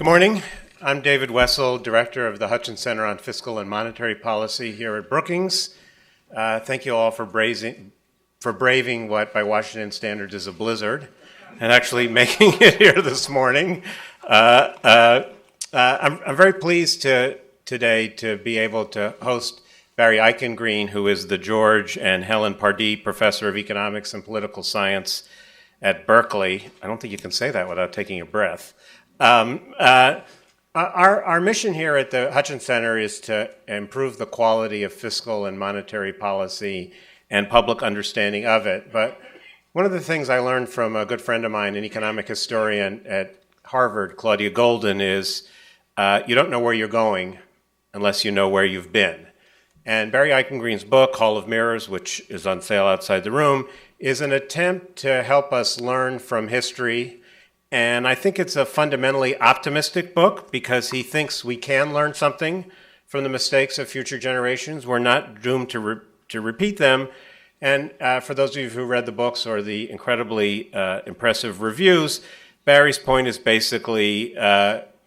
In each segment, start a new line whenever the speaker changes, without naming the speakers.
Good morning. I'm David Wessel, Director of the Hutchins Center on Fiscal and Monetary Policy here at Brookings. Thank you all for braving what by Washington standards is a blizzard and actually making it here this morning. I'm very pleased today to be able to host Barry Eichengreen, who is the George and Helen Pardee Professor of Economics and Political Science at Berkeley. I don't think you can say that without taking a breath. Our mission here at the Hutchins Center is to improve the quality of fiscal and monetary policy and public understanding of it. But one of the things I learned from a good friend of mine, an economic historian at Harvard, Claudia Golden, is you don't know where you're going unless you know where you've been. And Barry Eichengreen's book, Hall of Mirrors, which is on sale outside the room, is an attempt to help us learn from history. And I think it's a fundamentally optimistic book because he thinks we can learn something from the mistakes of future generations. We're not doomed to repeat them. And for those of you who read the books or the incredibly impressive reviews, Barry's point is basically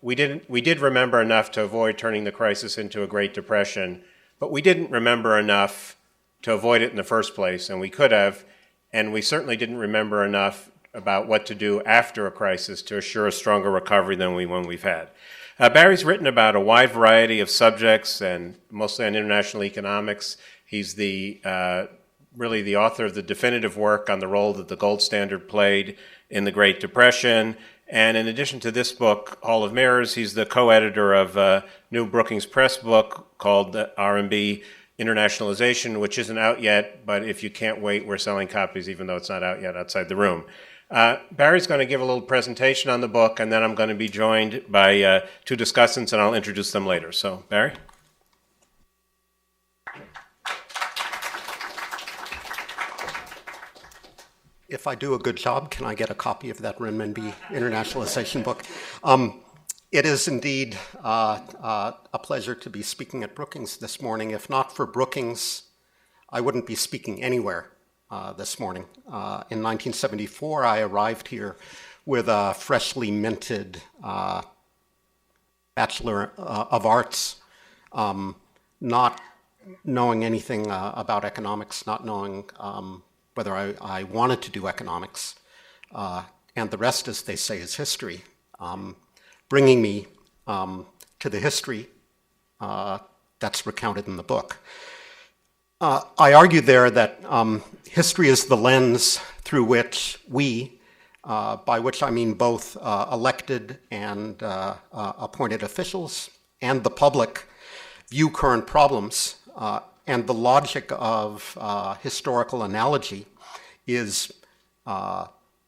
we did remember enough to avoid turning the crisis into a Great Depression, but we didn't remember enough to avoid it in the first place, and we could have. And we certainly didn't remember enough about what to do after a crisis to assure a stronger recovery than one we've had. Barry's written about a wide variety of subjects and mostly on international economics. He's really the author of the definitive work on the role that the gold standard played in the Great Depression. And in addition to this book, Hall of Mirrors, he's the co-editor of a new Brookings Press book called R&B Internationalization, which isn't out yet, but if you can't wait, we're selling copies even though it's not out yet outside the room. Barry's going to give a little presentation on the book, and then I'm going to be joined by two discussants, and I'll introduce them later. So, Barry?
If I do a good job, can I get a copy of that renminbi internationalization book? It is indeed a pleasure to be speaking at Brookings this morning. If not for Brookings, I wouldn't be speaking anywhere this morning. In 1974, I arrived here with a freshly minted Bachelor of Arts, not knowing anything about economics, not knowing whether I wanted to do economics, and the rest, as they say, is history, bringing me to the history that's recounted in the book. I argue there that history is the lens through which we, by which I mean both elected and appointed officials and the public, view current problems. And the logic of historical analogy is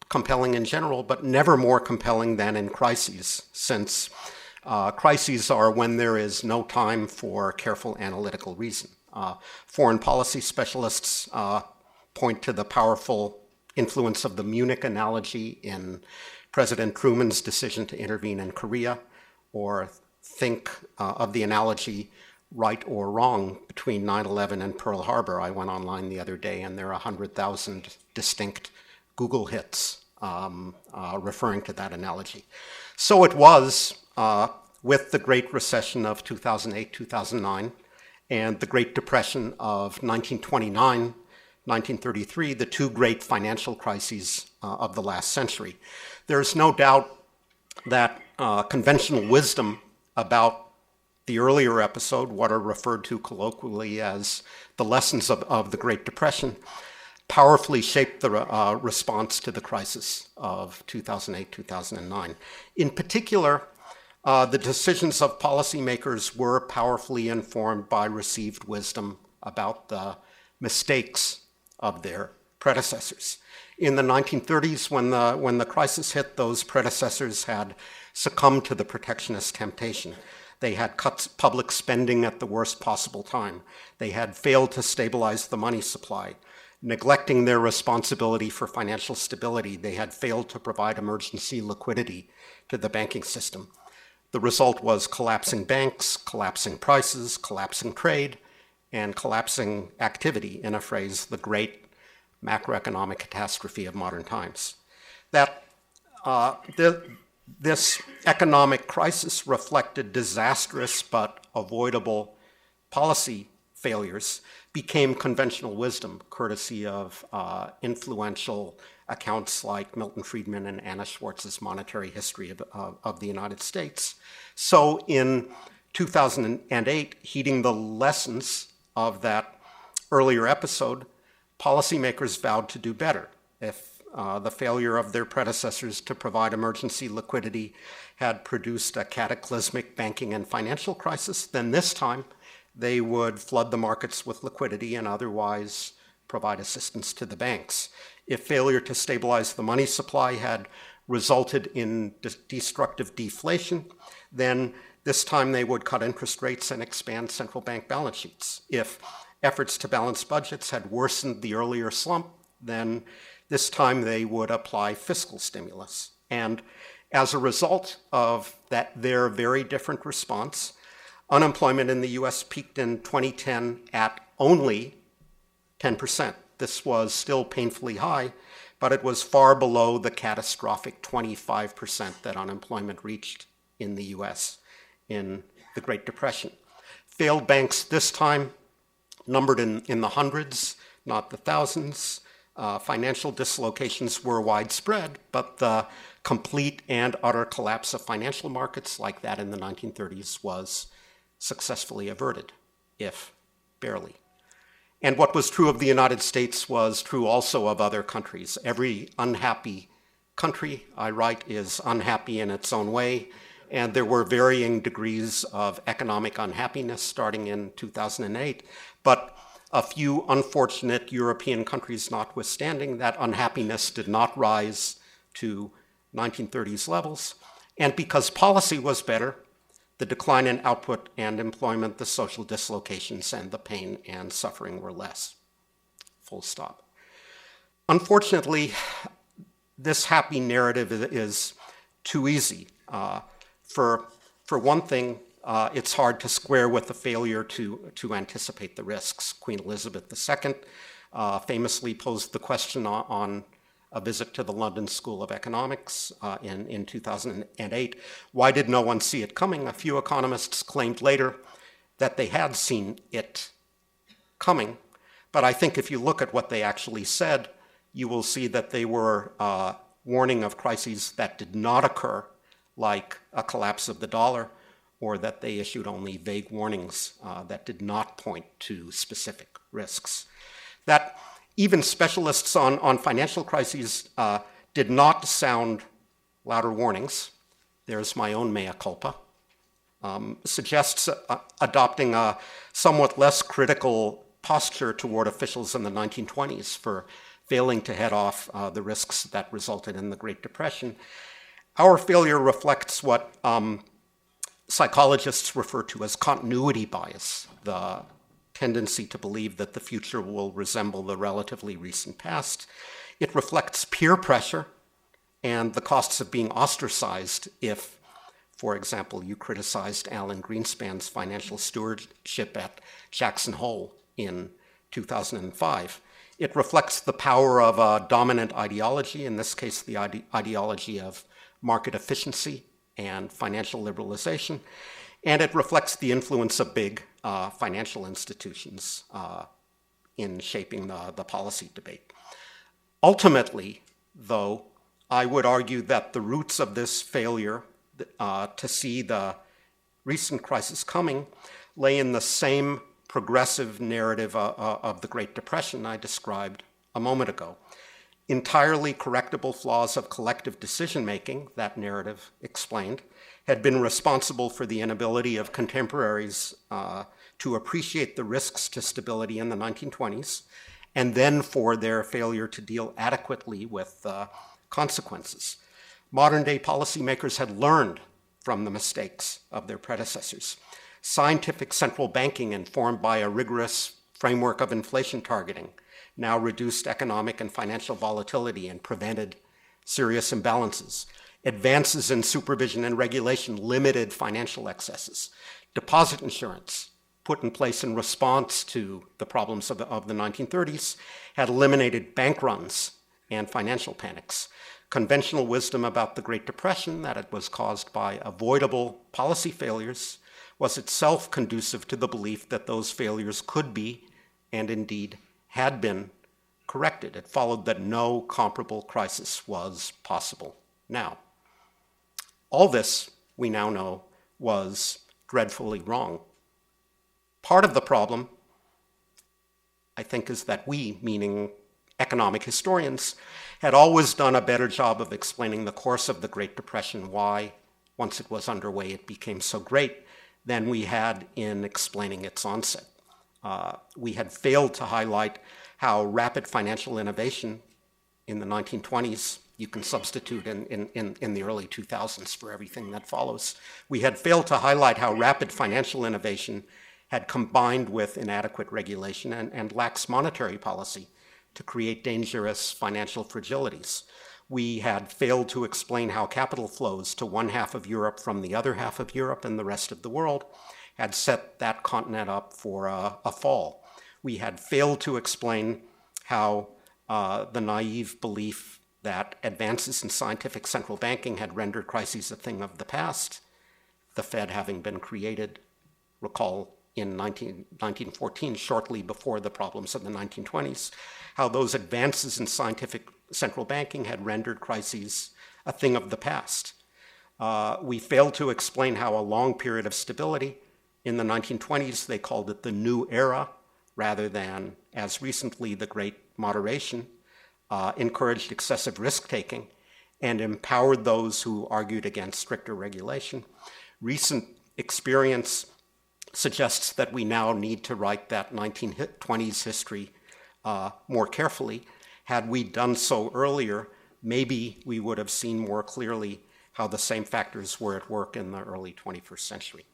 compelling in general, but never more compelling than in crises, since crises are when there is no time for careful analytical reason. Foreign policy specialists point to the powerful influence of the Munich analogy in President Truman's decision to intervene in Korea, or think of the analogy right or wrong between 9/11 and Pearl Harbor. I went online the other day and there are 100,000 distinct Google hits referring to that analogy. So it was with the Great Recession of 2008-2009 and the Great Depression of 1929-1933, the two great financial crises of the last century. There's no doubt that conventional wisdom about the earlier episode, what are referred to colloquially as the lessons of the Great Depression, powerfully shaped the response to the crisis of 2008-2009. In particular, the decisions of policymakers were powerfully informed by received wisdom about the mistakes of their predecessors. In the 1930s, when the crisis hit, those predecessors had succumbed to the protectionist temptation. They had cut public spending at the worst possible time. They had failed to stabilize the money supply. Neglecting their responsibility for financial stability, they had failed to provide emergency liquidity to the banking system. The result was collapsing banks, collapsing prices, collapsing trade, and collapsing activity, in a phrase, the great macroeconomic catastrophe of modern times. That This economic crisis reflected disastrous but avoidable policy failures, became conventional wisdom, courtesy of influential accounts like Milton Friedman and Anna Schwartz's Monetary History of the United States. So in 2008, heeding the lessons of that earlier episode, policymakers vowed to do better. If the failure of their predecessors to provide emergency liquidity had produced a cataclysmic banking and financial crisis, then this time they would flood the markets with liquidity and otherwise provide assistance to the banks. If failure to stabilize the money supply had resulted in destructive deflation, then this time they would cut interest rates and expand central bank balance sheets. If efforts to balance budgets had worsened the earlier slump, then this time they would apply fiscal stimulus. And as a result of their very different response, unemployment in the US peaked in 2010 at only 10%. This was still painfully high, but it was far below the catastrophic 25% that unemployment reached in the US in the Great Depression. Failed banks this time numbered in the hundreds, not the thousands. Financial dislocations were widespread, but the complete and utter collapse of financial markets like that in the 1930s was successfully averted, if barely. And what was true of the United States was true also of other countries. Every unhappy country, I write, is unhappy in its own way, and there were varying degrees of economic unhappiness starting in 2008, but a few unfortunate European countries notwithstanding, that unhappiness did not rise to 1930s levels. And because policy was better, the decline in output and employment, the social dislocations, and the pain and suffering were less. Full stop. Unfortunately, this happy narrative is too easy. For one thing, it's hard to square with the failure to anticipate the risks. Queen Elizabeth II famously posed the question on a visit to the London School of Economics in 2008. Why did no one see it coming? A few economists claimed later that they had seen it coming. But I think if you look at what they actually said, you will see that they were warning of crises that did not occur, like a collapse of the dollar, or that they issued only vague warnings that did not point to specific risks. That even specialists on financial crises did not sound louder warnings. There's my own mea culpa. Suggests adopting a somewhat less critical posture toward officials in the 1920s for failing to head off the risks that resulted in the Great Depression. Our failure reflects what psychologists refer to as continuity bias, the tendency to believe that the future will resemble the relatively recent past. It reflects peer pressure and the costs of being ostracized if, for example, you criticized Alan Greenspan's financial stewardship at Jackson Hole in 2005. It reflects the power of a dominant ideology, in this case the ideology of market efficiency and financial liberalization, and it reflects the influence of big financial institutions in shaping the policy debate. Ultimately, though, I would argue that the roots of this failure to see the recent crisis coming lay in the same progressive narrative of the Great Depression I described a moment ago. Entirely correctable flaws of collective decision-making, that narrative explained, had been responsible for the inability of contemporaries to appreciate the risks to stability in the 1920s, and then for their failure to deal adequately with consequences. Modern-day policymakers had learned from the mistakes of their predecessors. Scientific central banking, informed by a rigorous framework of inflation targeting, now reduced economic and financial volatility and prevented serious imbalances. Advances in supervision and regulation limited financial excesses. Deposit insurance, put in place in response to the problems of the 1930s, had eliminated bank runs and financial panics. Conventional wisdom about the Great Depression, that it was caused by avoidable policy failures, was itself conducive to the belief that those failures could be, and indeed had been, corrected. It followed that no comparable crisis was possible. Now, all this, we now know, was dreadfully wrong. Part of the problem, I think, is that we, meaning economic historians, had always done a better job of explaining the course of the Great Depression, why, once it was underway, it became so great, than we had in explaining its onset. We had failed to highlight how rapid financial innovation in the 1920s, you can substitute in the early 2000s for everything that follows. We had failed to highlight how rapid financial innovation had combined with inadequate regulation and lax monetary policy to create dangerous financial fragilities. We had failed to explain how capital flows to one half of Europe from the other half of Europe and the rest of the world had set that continent up for a fall. We had failed to explain how the naive belief that advances in scientific central banking had rendered crises a thing of the past, the Fed having been created, recall, in 1914, shortly before the problems of the 1920s, how those advances in scientific central banking had rendered crises a thing of the past. We failed to explain how a long period of stability in the 1920s, they called it the new era, rather than, as recently, the Great Moderation, encouraged excessive risk-taking and empowered those who argued against stricter regulation. Recent experience suggests that we now need to write that 1920s history more carefully. Had we done so earlier, maybe we would have seen more clearly how the same factors were at work in the early 21st century.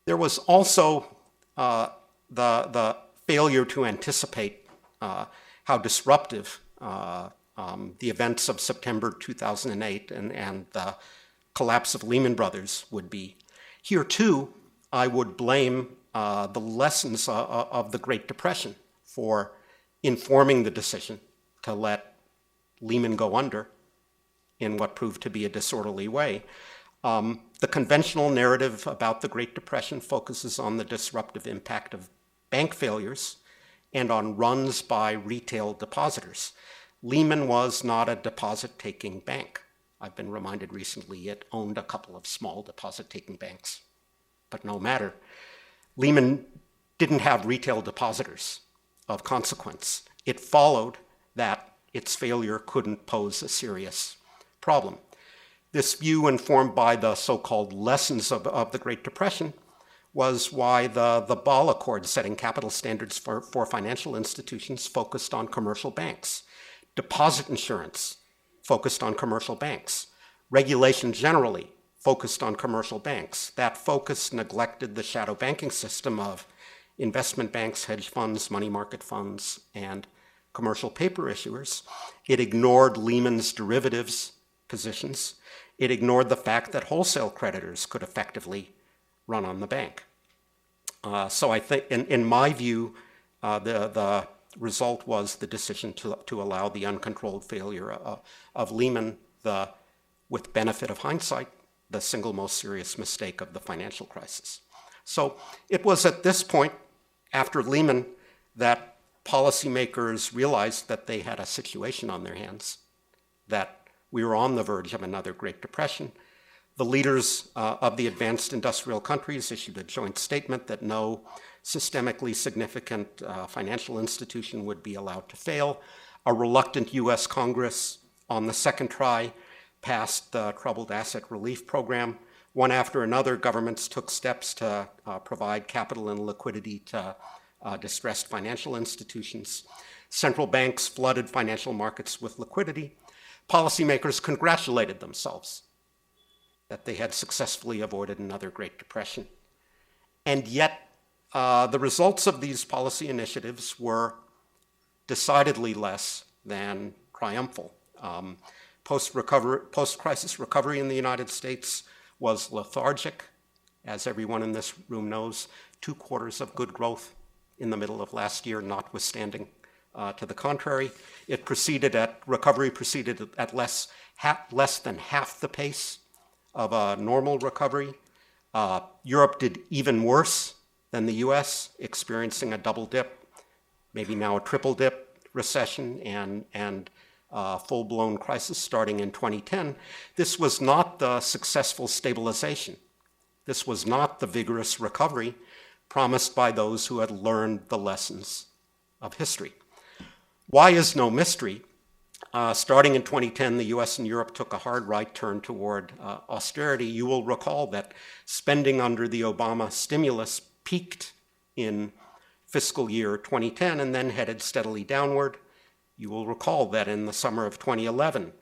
There was also the failure to anticipate how disruptive the events of September 2008 and the collapse of Lehman Brothers would be. Here, too, I would blame the lessons of the Great Depression for informing the decision to let Lehman go under in what proved to be a disorderly way. The conventional narrative about the Great Depression focuses on the disruptive impact of bank failures and on runs by retail depositors. Lehman was not a deposit-taking bank. I've been reminded recently it owned a couple of small deposit-taking banks. But no matter. Lehman didn't have retail depositors of consequence. It followed that its failure couldn't pose a serious problem. This view, informed by the so-called lessons of the Great Depression, was why the Ball Accord, setting capital standards for financial institutions, focused on commercial banks. Deposit insurance focused on commercial banks. Regulation generally focused on commercial banks. That focus neglected the shadow banking system of investment banks, hedge funds, money market funds, and commercial paper issuers. It ignored Lehman's derivatives positions. It ignored the fact that wholesale creditors could effectively run on the bank. So I think, in my view, the result was the decision to allow the uncontrolled failure of Lehman, with benefit of hindsight, the single most serious mistake of the financial crisis. So it was at this point, after Lehman, that policymakers realized that they had a situation on their hands, that we were on the verge of another Great Depression. The leaders of the advanced industrial countries issued a joint statement that no systemically significant financial institution would be allowed to fail. A reluctant US Congress, on the second try, passed the Troubled Asset Relief Program. One after another, governments took steps to provide capital and liquidity to distressed financial institutions. Central banks flooded financial markets with liquidity. Policymakers congratulated themselves that they had successfully avoided another Great Depression. And yet, the results of these policy initiatives were decidedly less than triumphal. Post-crisis recovery in the United States was lethargic, as everyone in this room knows. 2 quarters of good growth in the middle of last year, notwithstanding To the contrary, recovery proceeded at less than half the pace of a normal recovery. Europe did even worse than the US, experiencing a double dip, maybe now a triple dip recession and full-blown crisis starting in 2010. This was not the successful stabilization. This was not the vigorous recovery promised by those who had learned the lessons of history. Why is no mystery? Starting in 2010, the US and Europe took a hard right turn toward austerity. You will recall that spending under the Obama stimulus peaked in fiscal year 2010 and then headed steadily downward. You will recall that in the summer of 2011,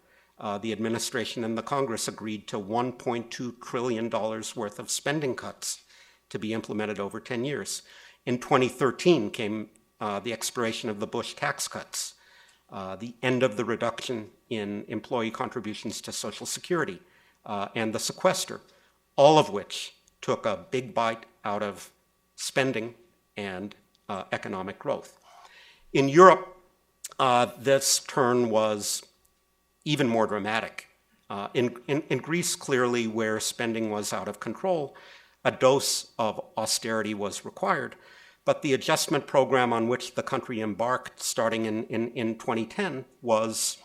the administration and the Congress agreed to $1.2 trillion worth of spending cuts to be implemented over 10 years. In 2013 came the expiration of the Bush tax cuts, the end of the reduction in employee contributions to Social Security, and the sequester, all of which took a big bite out of spending and economic growth. In Europe, this turn was even more dramatic. In Greece, clearly, where spending was out of control, a dose of austerity was required. But the adjustment program on which the country embarked starting in 2010 was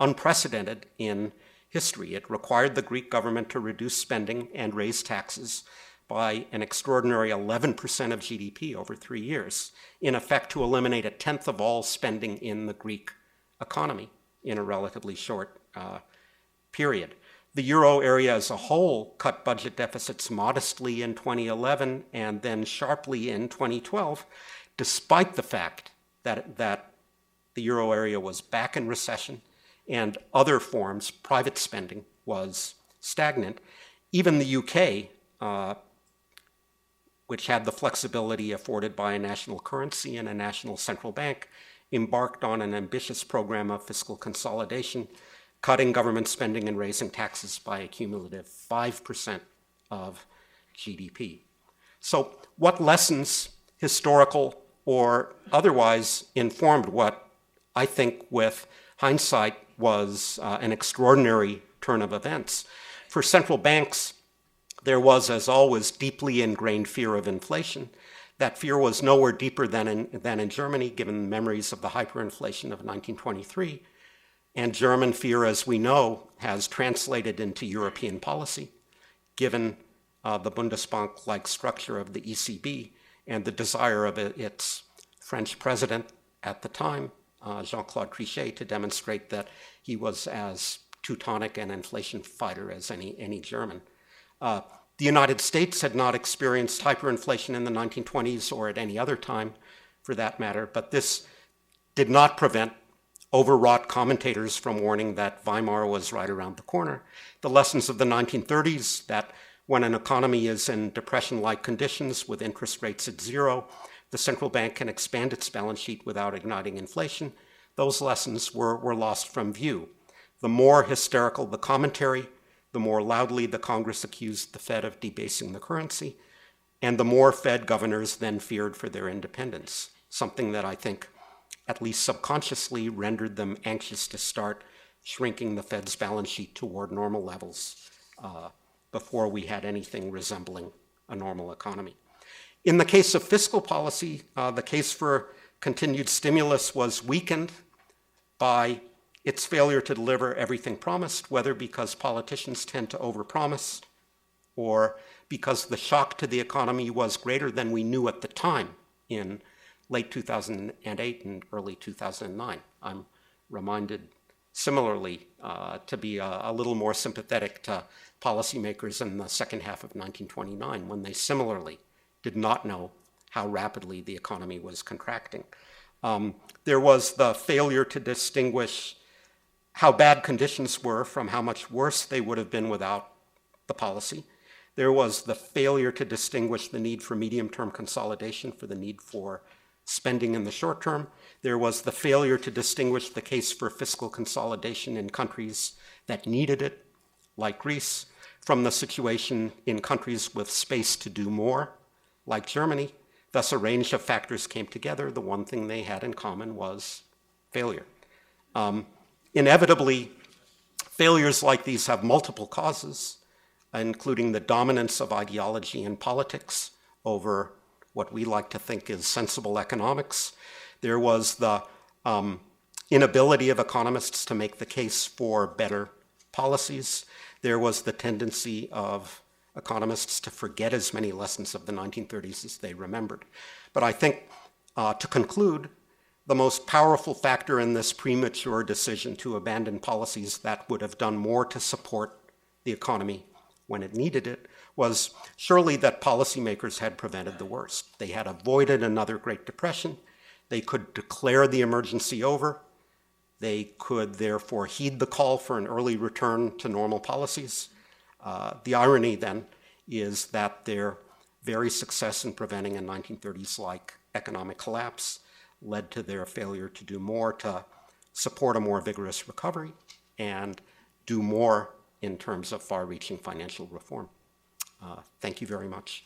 unprecedented in history. It required the Greek government to reduce spending and raise taxes by an extraordinary 11% of GDP over 3 years, in effect to eliminate a tenth of all spending in the Greek economy in a relatively short period. The euro area as a whole cut budget deficits modestly in 2011 and then sharply in 2012, despite the fact that the euro area was back in recession and other forms, private spending, was stagnant. Even the UK, which had the flexibility afforded by a national currency and a national central bank, embarked on an ambitious program of fiscal consolidation, cutting government spending and raising taxes by a cumulative 5% of GDP. So what lessons, historical or otherwise, informed what I think with hindsight was an extraordinary turn of events? For central banks, there was, as always, deeply ingrained fear of inflation. That fear was nowhere deeper than in Germany, given memories of the hyperinflation of 1923. And German fear, as we know, has translated into European policy, given the Bundesbank-like structure of the ECB and the desire of its French president at the time, Jean-Claude Trichet, to demonstrate that he was as Teutonic an inflation fighter as any German. The United States had not experienced hyperinflation in the 1920s or at any other time, for that matter, but this did not prevent overwrought commentators from warning that Weimar was right around the corner. The lessons of the 1930s, that when an economy is in depression-like conditions with interest rates at zero, the central bank can expand its balance sheet without igniting inflation, those lessons were lost from view. The more hysterical the commentary, the more loudly the Congress accused the Fed of debasing the currency, and the more Fed governors then feared for their independence, something that I think at least subconsciously rendered them anxious to start shrinking the Fed's balance sheet toward normal levels before we had anything resembling a normal economy. In the case of fiscal policy, the case for continued stimulus was weakened by its failure to deliver everything promised, whether because politicians tend to overpromise or because the shock to the economy was greater than we knew at the time in late 2008 and early 2009. I'm reminded similarly to be a little more sympathetic to policymakers in the second half of 1929 when they similarly did not know how rapidly the economy was contracting. There was the failure to distinguish how bad conditions were from how much worse they would have been without the policy. There was the failure to distinguish the need for medium-term consolidation for the need for spending in the short term. There was the failure to distinguish the case for fiscal consolidation in countries that needed it, like Greece, from the situation in countries with space to do more, like Germany. Thus, a range of factors came together. The one thing they had in common was failure. Inevitably, failures like these have multiple causes, including the dominance of ideology in politics over what we like to think is sensible economics. There was the inability of economists to make the case for better policies. There was the tendency of economists to forget as many lessons of the 1930s as they remembered. But I think, to conclude, the most powerful factor in this premature decision to abandon policies that would have done more to support the economy when it needed it was surely that policymakers had prevented the worst. They had avoided another Great Depression. They could declare the emergency over. They could therefore heed the call for an early return to normal policies. The irony then is that their very success in preventing a 1930s-like economic collapse led to their failure to do more to support a more vigorous recovery and do more in terms of far-reaching financial reform. Thank you very much.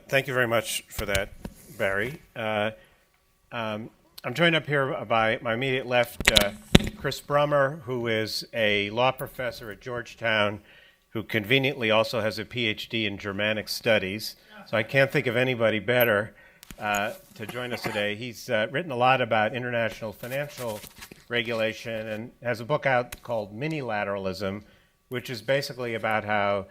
Thank you very much for that, Barry. I'm joined up here by my immediate left, Chris Brummer, who is a law professor at Georgetown, who conveniently also has a PhD in Germanic studies. So I can't think of anybody better to join us today. He's written a lot about international financial regulation and has a book out called Minilateralism, which is basically about how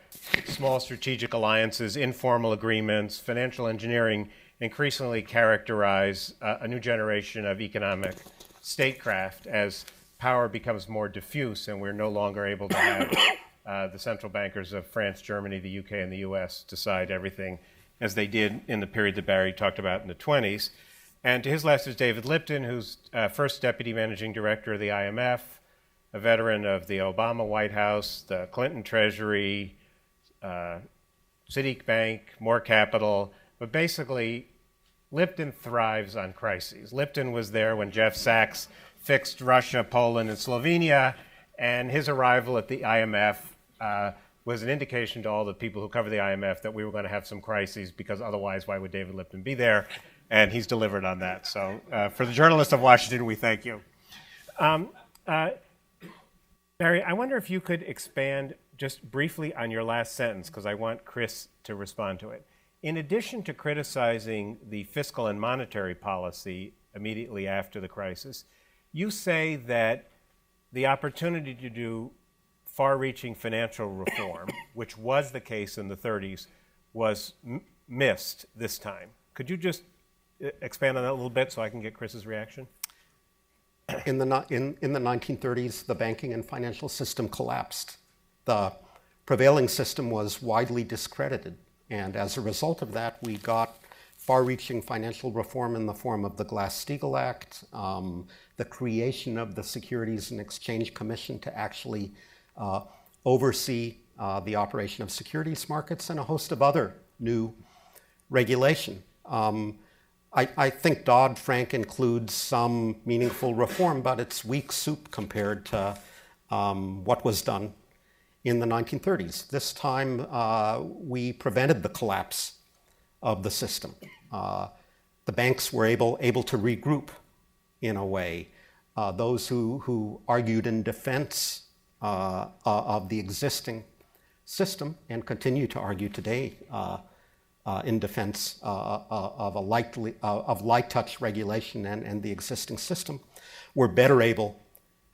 small strategic alliances, informal agreements, financial engineering increasingly characterize a new generation of economic statecraft as power becomes more diffuse and we're no longer able to have the central bankers of France, Germany, the UK, and the US decide everything as they did in the period that Barry talked about in the 20s. And to his left is David Lipton, who's first deputy managing director of the IMF, a veteran of the Obama White House, the Clinton Treasury, Citi Bank, More Capital, but basically Lipton thrives on crises. Lipton was there when Jeff Sachs fixed Russia, Poland, and Slovenia, and his arrival at the IMF was an indication to all the people who cover the IMF that we were going to have some crises, because otherwise why would David Lipton be there? And he's delivered on that. So for the journalists of Washington, we thank you. Barry, I wonder if you could expand just briefly on your last sentence, because I want Chris to respond to it. In addition to criticizing the fiscal and monetary policy immediately after the crisis, you say that the opportunity to do far-reaching financial reform, which was the case in the 30s, was missed this time. Could you just expand on that a little bit so I can get Chris's reaction?
In the 1930s, the banking and financial system collapsed. The prevailing system was widely discredited. And as a result of that, we got far-reaching financial reform in the form of the Glass-Steagall Act, the creation of the Securities and Exchange Commission to actually oversee the operation of securities markets, and a host of other new regulation. I think Dodd-Frank includes some meaningful reform, but it's weak soup compared to what was done in the 1930s. This time, we prevented the collapse of the system. The banks were able to regroup in a way. Those who argued in defense of the existing system and continue to argue today in defense of light touch regulation and the existing system were better able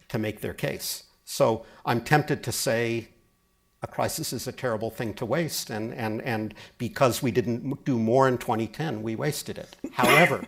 to make their case. So I'm tempted to say a crisis is a terrible thing to waste, and because we didn't do more in 2010, we wasted it. However,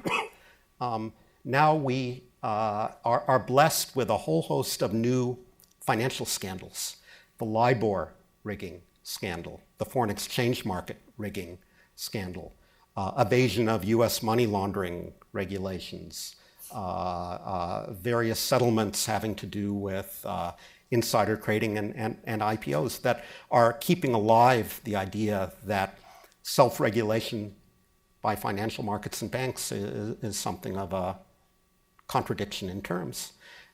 now we are blessed with a whole host of new financial scandals: the LIBOR rigging scandal, the foreign exchange market rigging scandal, evasion of US money laundering regulations, various settlements having to do with insider trading and IPOs that are keeping alive the idea that self-regulation by financial markets and banks is something of a contradiction in terms.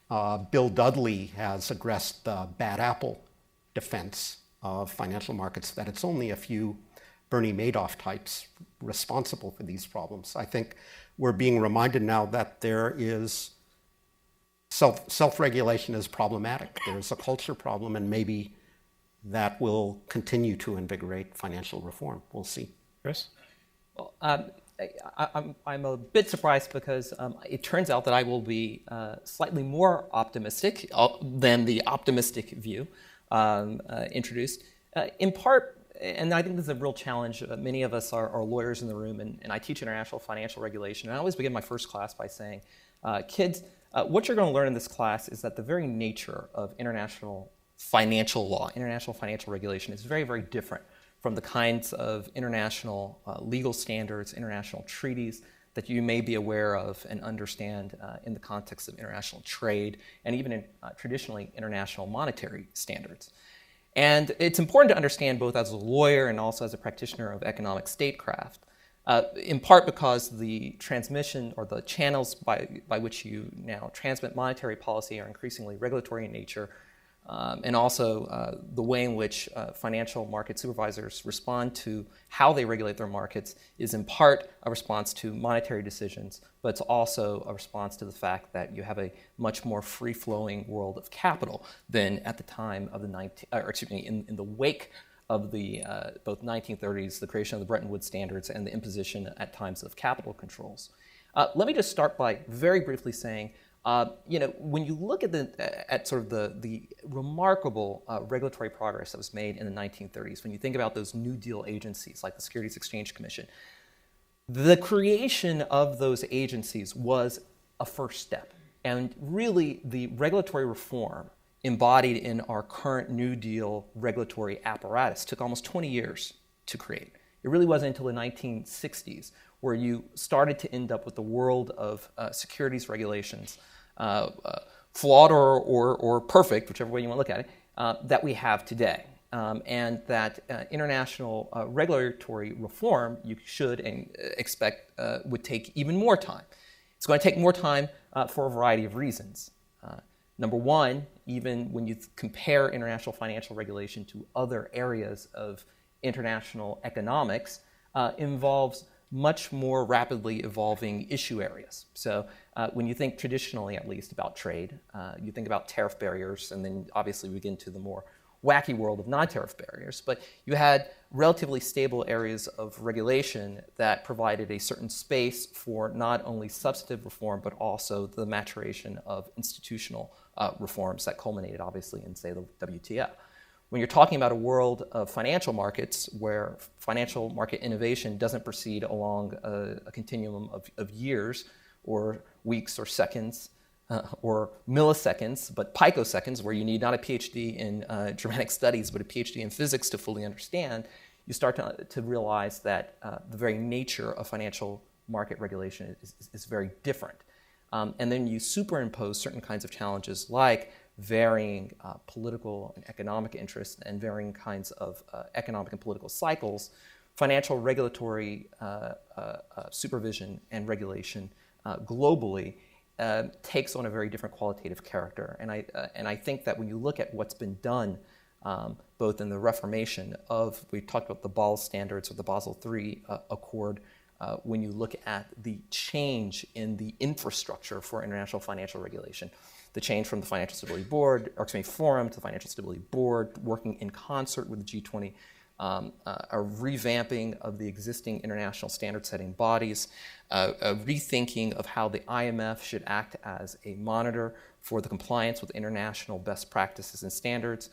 Bill Dudley has addressed the bad apple defense of financial markets, that it's only a few Bernie Madoff types responsible for these problems. I think we're being reminded now that there is self-regulation is problematic. There's a culture problem, and maybe that will continue to invigorate financial reform. We'll see.
Chris?
Well, I'm a bit surprised because it turns out that I will be slightly more optimistic than the optimistic view introduced. In part, and I think this is a real challenge, many of us are lawyers in the room, and I teach international financial regulation. And I always begin my first class by saying, kids, what you're going to learn in this class is that the very nature of international financial law, international financial regulation is very, very different from the kinds of international legal standards, international treaties that you may be aware of and understand in the context of international trade and even in traditionally international monetary standards. And it's important to understand both as a lawyer and also as a practitioner of economic statecraft, in part because the transmission or the channels by which you now transmit monetary policy are increasingly regulatory in nature, and also the way in which financial market supervisors respond to how they regulate their markets is in part a response to monetary decisions, but it's also a response to the fact that you have a much more free-flowing world of capital than at the time of in the wake of the both 1930s, the creation of the Bretton Woods standards, and the imposition at times of capital controls. Let me just start by very briefly saying, when you look at sort of the remarkable regulatory progress that was made in the 1930s, when you think about those New Deal agencies like the Securities Exchange Commission, the creation of those agencies was a first step. And really, the regulatory reform embodied in our current New Deal regulatory apparatus took almost 20 years to create. It really wasn't until the 1960s where you started to end up with the world of securities regulations, flawed or perfect, whichever way you want to look at it, that we have today. And that international regulatory reform you should expect would take even more time. It's going to take more time for a variety of reasons. Number one, even when you compare international financial regulation to other areas of international economics, involves much more rapidly evolving issue areas. So when you think traditionally, at least, about trade, you think about tariff barriers, and then obviously we get into the more wacky world of non-tariff barriers. But you had relatively stable areas of regulation that provided a certain space for not only substantive reform, but also the maturation of institutional reforms that culminated, obviously, in, say, the WTO. When you're talking about a world of financial markets where financial market innovation doesn't proceed along a continuum of years or weeks or seconds or milliseconds, but picoseconds, where you need not a PhD in Germanic studies, but a PhD in physics to fully understand, you start to realize that the very nature of financial market regulation is very different. And then you superimpose certain kinds of challenges like varying political and economic interests and varying kinds of economic and political cycles. Financial regulatory supervision and regulation globally takes on a very different qualitative character. And I think that when you look at what's been done, both in the reformation of, we talked about the Basel standards or the Basel III Accord, when you look at the change in the infrastructure for international financial regulation, the change from the Financial Stability Board, or excuse me, Forum to the Financial Stability Board, working in concert with the G20, a revamping of the existing international standard-setting bodies, a rethinking of how the IMF should act as a monitor for the compliance with international best practices and standards.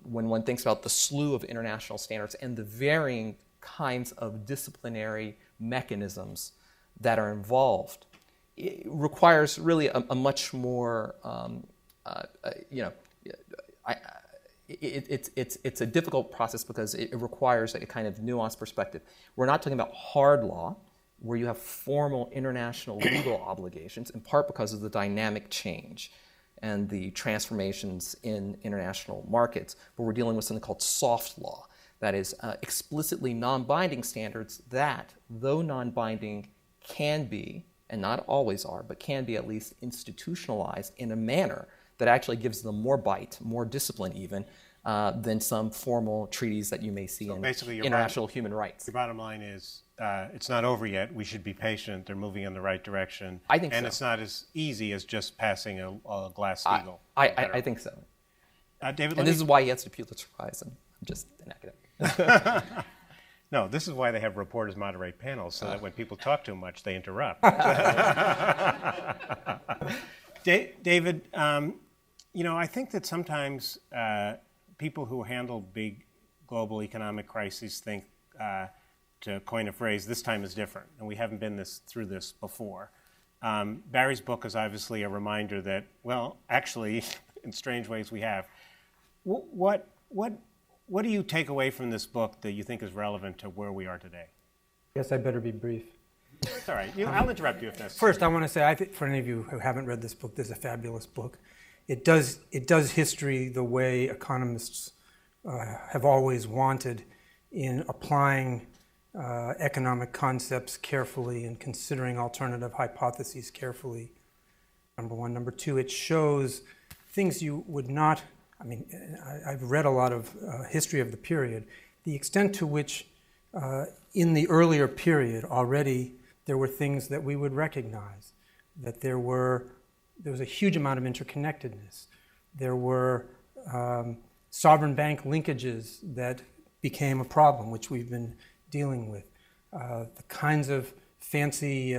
When one thinks about the slew of international standards and the varying kinds of disciplinary mechanisms that are involved, it requires really a much more, it's a difficult process because it requires a kind of nuanced perspective. We're not talking about hard law, where you have formal international legal obligations, in part because of the dynamic change and the transformations in international markets, but we're dealing with something called soft law, that is explicitly non-binding standards that, though non-binding, can be and not always are, but can be at least institutionalized in a manner that actually gives them more bite, more discipline even, than some formal treaties that you may see in international human rights.
Your bottom line is it's not over yet. We should be patient. They're moving in the right direction.
I think so.
And it's not as easy as just passing a Glass-Steagall.
I think so.
David,
and this is why he gets the Pulitzer Prize, and I'm just an academic.
No, this is why they have reporters moderate panels, so that when people talk too much, they interrupt. David, I think that sometimes people who handle big global economic crises think, to coin a phrase, this time is different, and we haven't been through this before. Barry's book is obviously a reminder that, well, actually, in strange ways we have. What do you take away from this book that you think is relevant to where we are today?
Guess I better be brief.
That's all right. I'll interrupt you if necessary.
First, I want to say, I think for any of you who haven't read this book, this is a fabulous book. It does history the way economists have always wanted, in applying economic concepts carefully and considering alternative hypotheses carefully, number one. Number two, it shows things you would not, I've read a lot of history of the period, the extent to which in the earlier period already there were things that we would recognize, that there was a huge amount of interconnectedness. There were sovereign bank linkages that became a problem, which we've been dealing with. The kinds of fancy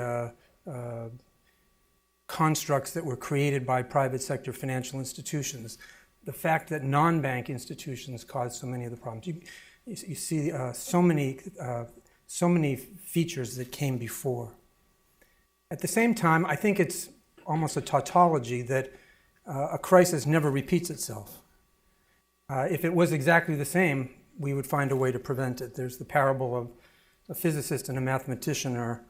constructs that were created by private sector financial institutions. The fact that non-bank institutions caused so many of the problems. You see so many features that came before. At the same time, I think it's almost a tautology that a crisis never repeats itself. If it was exactly the same, we would find a way to prevent it. There's the parable of a physicist and a mathematician are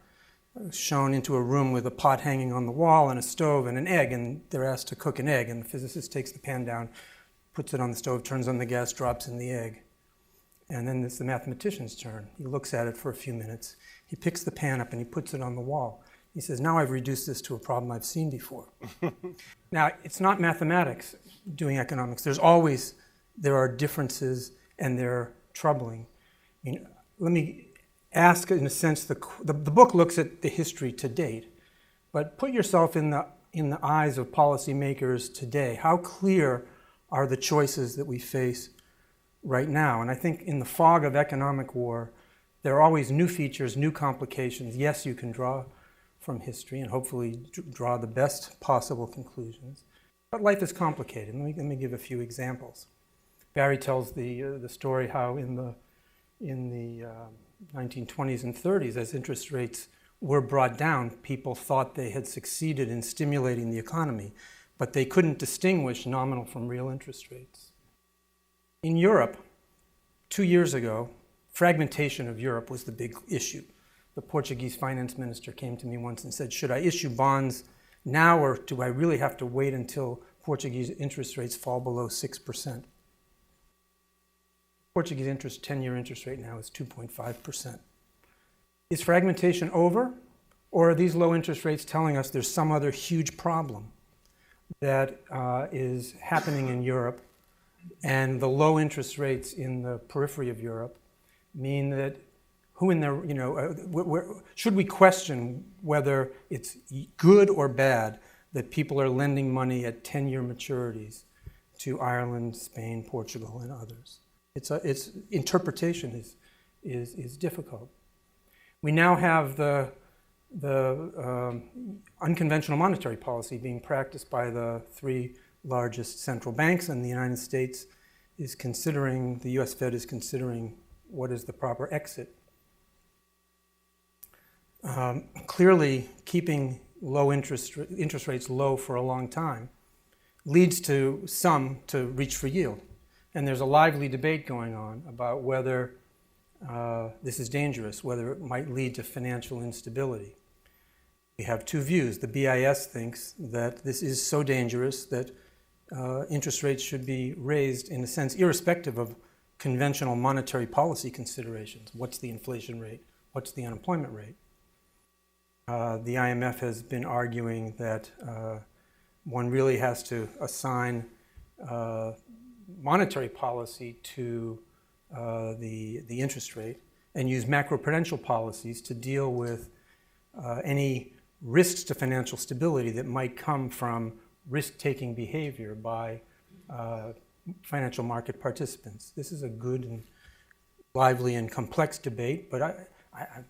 shown into a room with a pot hanging on the wall and a stove and an egg, and they're asked to cook an egg, and the physicist takes the pan down, puts it on the stove, turns on the gas, drops in the egg. And then it's the mathematician's turn. He looks at it for a few minutes. He picks the pan up and he puts it on the wall. He says, now I've reduced this to a problem I've seen before. Now, it's not mathematics doing economics. There are differences, and they're troubling. Let me ask, in a sense, the book looks at the history to date, but put yourself in the eyes of policymakers today. How clear are the choices that we face right now? And I think in the fog of economic war, there are always new features, new complications. Yes, you can draw from history and hopefully draw the best possible conclusions. But life is complicated. Let me give a few examples. Barry tells the story how in the 1920s and 30s, as interest rates were brought down, people thought they had succeeded in stimulating the economy, but they couldn't distinguish nominal from real interest rates. In Europe, 2 years ago, fragmentation of Europe was the big issue. The Portuguese finance minister came to me once and said, should I issue bonds now, or do I really have to wait until Portuguese interest rates fall below 6%? Portuguese 10-year interest rate now is 2.5%. Is fragmentation over, or are these low interest rates telling us there's some other huge problem that is happening in Europe, and the low interest rates in the periphery of Europe mean that should we question whether it's good or bad that people are lending money at 10-year maturities to Ireland, Spain, Portugal, and others? Its interpretation is difficult. We now have the unconventional monetary policy being practiced by the three largest central banks, and the United States is considering, the US Fed is considering what is the proper exit. Clearly, keeping low interest rates low for a long time leads to some to reach for yield. And there's a lively debate going on about whether this is dangerous, whether it might lead to financial instability. We have two views. The BIS thinks that this is so dangerous that interest rates should be raised, in a sense, irrespective of conventional monetary policy considerations. What's the inflation rate? What's the unemployment rate? The IMF has been arguing that one really has to assign monetary policy to the interest rate and use macroprudential policies to deal with any risks to financial stability that might come from risk-taking behavior by financial market participants. This is a good and lively and complex debate, but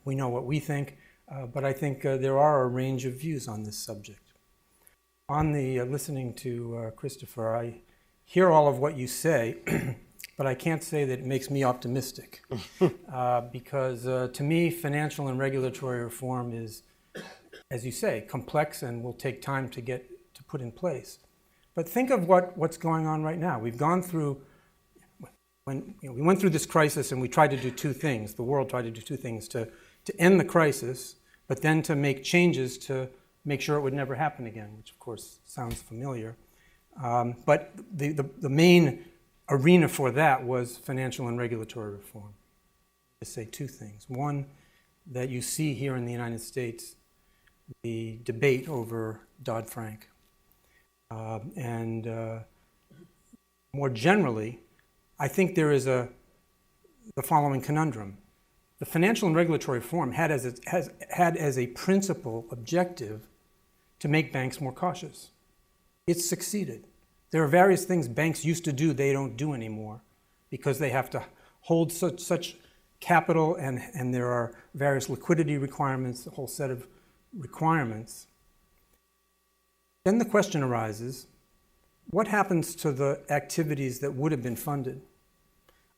we know what we think, but I think there are a range of views on this subject. On the listening to Christopher, I hear all of what you say, but I can't say that it makes me optimistic because to me, financial and regulatory reform is, as you say, complex and will take time to get to put in place. But think of what's going on right now. We've gone through, we went through this crisis and we tried to do two things. The world tried to do two things, to end the crisis, but then to make changes to make sure it would never happen again, which of course sounds familiar. But the main arena for that was financial and regulatory reform. To say two things. One, that you see here in the United States, the debate over Dodd-Frank. And more generally, I think there is the following conundrum. The financial and regulatory reform had as a principal objective to make banks more cautious. It's succeeded. There are various things banks used to do they don't do anymore because they have to hold such capital and there are various liquidity requirements, a whole set of requirements. Then the question arises, what happens to the activities that would have been funded?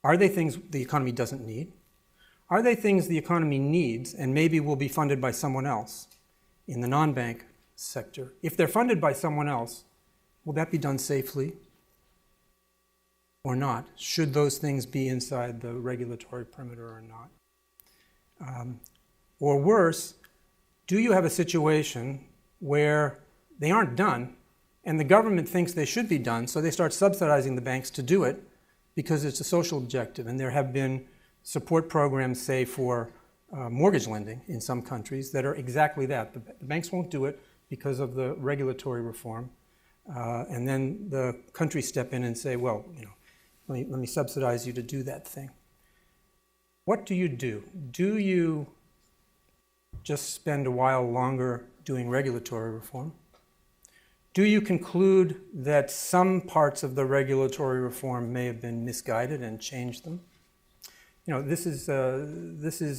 Are they things the economy doesn't need? Are they things the economy needs and maybe will be funded by someone else in the non-bank sector? If they're funded by someone else, will that be done safely or not? Should those things be inside the regulatory perimeter or not? Or worse, do you have a situation where they aren't done and the government thinks they should be done, so they start subsidizing the banks to do it because it's a social objective? And there have been support programs, say, for mortgage lending in some countries that are exactly that. The banks won't do it because of the regulatory reform. And then the countries step in and say, well, let me subsidize you to do that thing. What do? Do you just spend a while longer doing regulatory reform? Do you conclude that some parts of the regulatory reform may have been misguided and change them? This is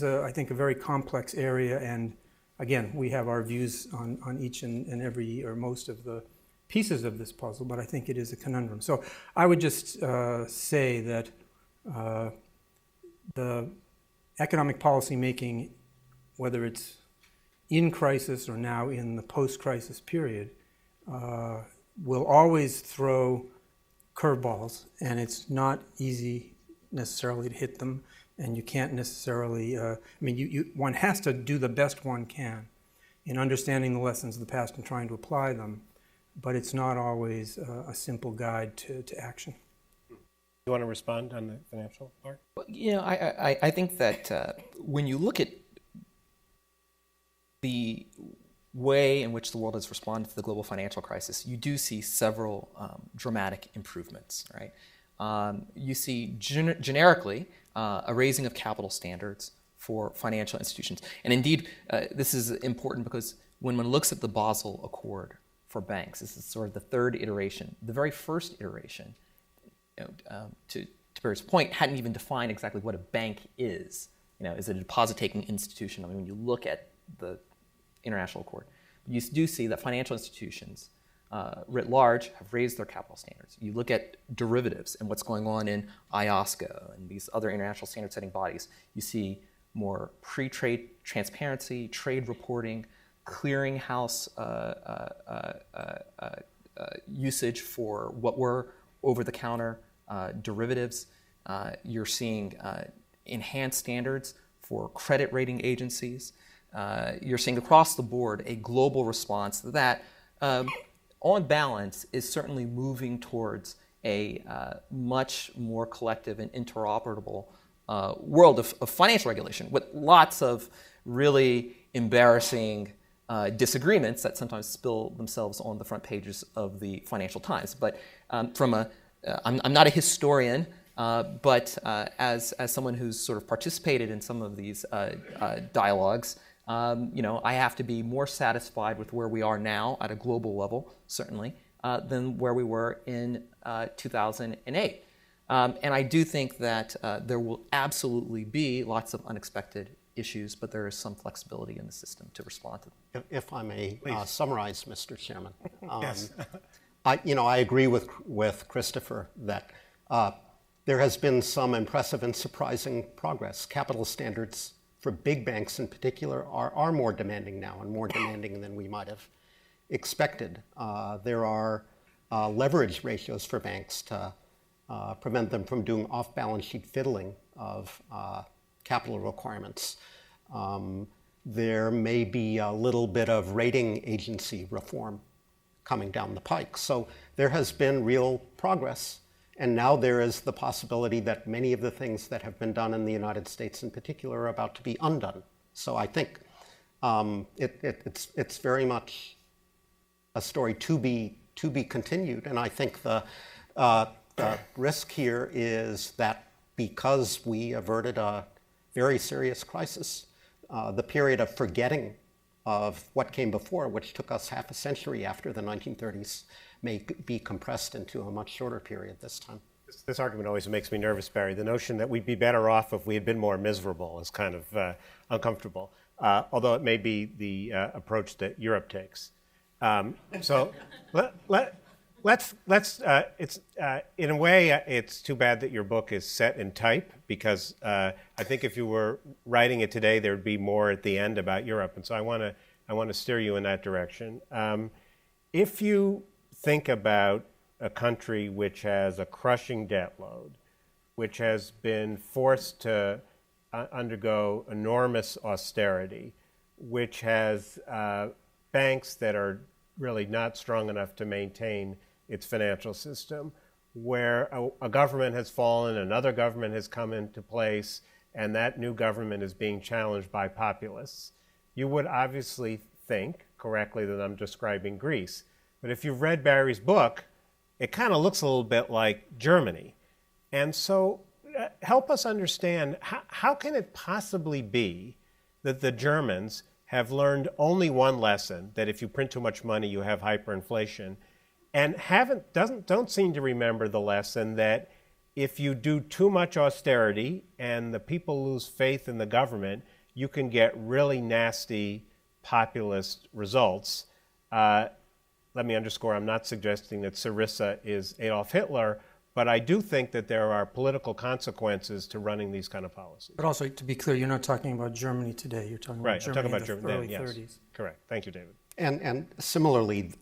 I think, a very complex area, and again, we have our views on each and every or most of the pieces of this puzzle, but I think it is a conundrum. So I would just say that the economic policy making, whether it's in crisis or now in the post-crisis period, will always throw curveballs, and it's not easy necessarily to hit them, and you can't necessarily, one has to do the best one can in understanding the lessons of the past and trying to apply them, but it's not always a simple guide to action.
You want to respond on the financial part?
Well, I think that when you look at the way in which the world has responded to the global financial crisis, you do see several dramatic improvements, right? You see generically a raising of capital standards for financial institutions. And indeed, this is important because when one looks at the Basel Accord for banks, this is sort of the third iteration. The very first iteration, to Barry's point, hadn't even defined exactly what a bank is. Is it a deposit-taking institution? When you look at the international accord, you do see that financial institutions writ large have raised their capital standards. You look at derivatives and what's going on in IOSCO and these other international standard-setting bodies. You see more pre-trade transparency, trade reporting, clearinghouse usage for what were over-the-counter derivatives. You're seeing enhanced standards for credit rating agencies. You're seeing across the board a global response that, on balance, is certainly moving towards a much more collective and interoperable world of financial regulation, with lots of really embarrassing disagreements that sometimes spill themselves on the front pages of the Financial Times. But I'm not a historian, but as someone who's sort of participated in some of these dialogues, I have to be more satisfied with where we are now at a global level, certainly, than where we were in 2008. And I do think that there will absolutely be lots of unexpected issues, but there is some flexibility in the system to respond to them.
If I may summarize, Mr. Chairman.
Yes.
I agree with Christopher that there has been some impressive and surprising progress. Capital standards for big banks in particular are more demanding now, and more demanding than we might have expected. There are leverage ratios for banks to prevent them from doing off-balance sheet fiddling of capital requirements. There may be a little bit of rating agency reform coming down the pike. So there has been real progress. And now there is the possibility that many of the things that have been done in the United States in particular are about to be undone. So I think it's very much a story to be continued. And I think the risk here is that because we averted a very serious crisis, the period of forgetting of what came before, which took us half a century after the 1930s, may be compressed into a much shorter period this time.
This argument always makes me nervous, Barry. The notion that we'd be better off if we had been more miserable is kind of uncomfortable, although it may be the approach that Europe takes. So let's it's in a way it's too bad that your book is set in type, because I think if you were writing it today there would be more at the end about Europe, and so I want to steer you in that direction. If you think about a country which has a crushing debt load, which has been forced to undergo enormous austerity, which has banks that are really not strong enough to maintain its financial system, where a government has fallen, another government has come into place, and that new government is being challenged by populists, you would obviously think correctly that I'm describing Greece. But if you've read Barry's book, it kind of looks a little bit like Germany. And so help us understand, how can it possibly be that the Germans have learned only one lesson, that if you print too much money, you have hyperinflation, and don't seem to remember the lesson that if you do too much austerity and the people lose faith in the government, you can get really nasty populist results. Let me underscore, I'm not suggesting that Syriza is Adolf Hitler, but I do think that there are political consequences to running these kind of policies.
But also, to be clear, you're not talking about Germany today. You're talking about Germany in the early 30s.
Correct. Thank you, David.
And similarly,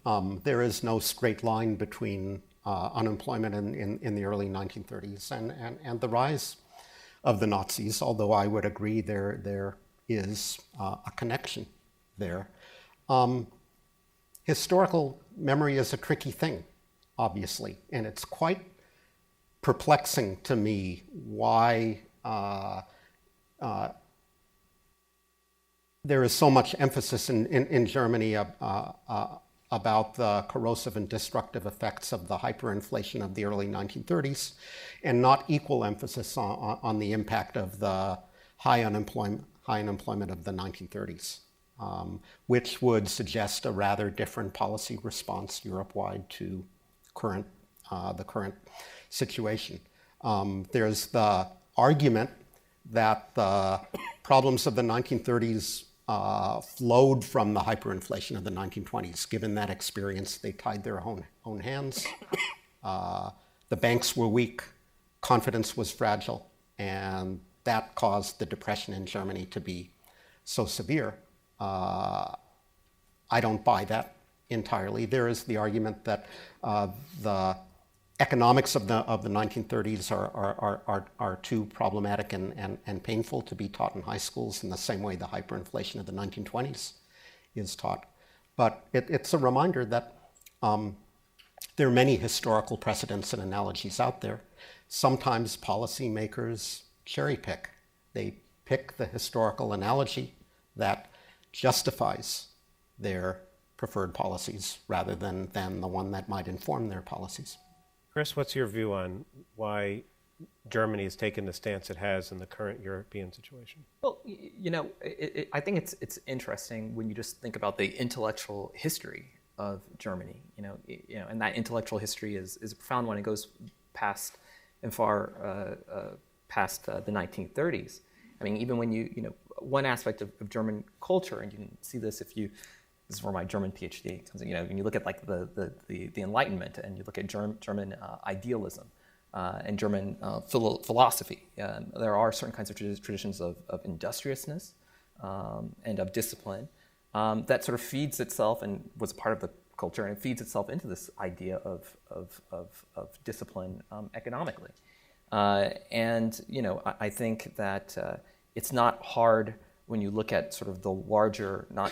there is no straight line between unemployment in the early 1930s and the rise of the Nazis, although I would agree there is a connection there. Historical memory is a tricky thing, obviously, and it's quite perplexing to me why there is so much emphasis in Germany about the corrosive and destructive effects of the hyperinflation of the early 1930s, and not equal emphasis on the impact of the high unemployment of the 1930s. Which would suggest a rather different policy response Europe-wide to the current situation. There's the argument that the problems of the 1930s flowed from the hyperinflation of the 1920s. Given that experience, they tied their own hands. The banks were weak, confidence was fragile, and that caused the depression in Germany to be so severe. I don't buy that entirely. There is the argument that the economics of the 1930s are too problematic and painful to be taught in high schools in the same way the hyperinflation of the 1920s is taught. But it's a reminder that there are many historical precedents and analogies out there. Sometimes policymakers cherry pick. They pick the historical analogy that justifies their preferred policies rather than the one that might inform their policies.
Chris, what's your view on why Germany has taken the stance it has in the current European situation?
Well, I think it's interesting when you just think about the intellectual history of Germany. And that intellectual history is a profound one. It goes past and far past the 1930s. I mean, even when one aspect of German culture, and you can see this this is where my German PhD comes in. When you look at like the Enlightenment, and you look at German idealism and German philosophy, there are certain kinds of traditions of industriousness and of discipline that sort of feeds itself and was part of the culture, and it feeds itself into this idea of discipline economically. I think that it's not hard when you look at sort of the larger, not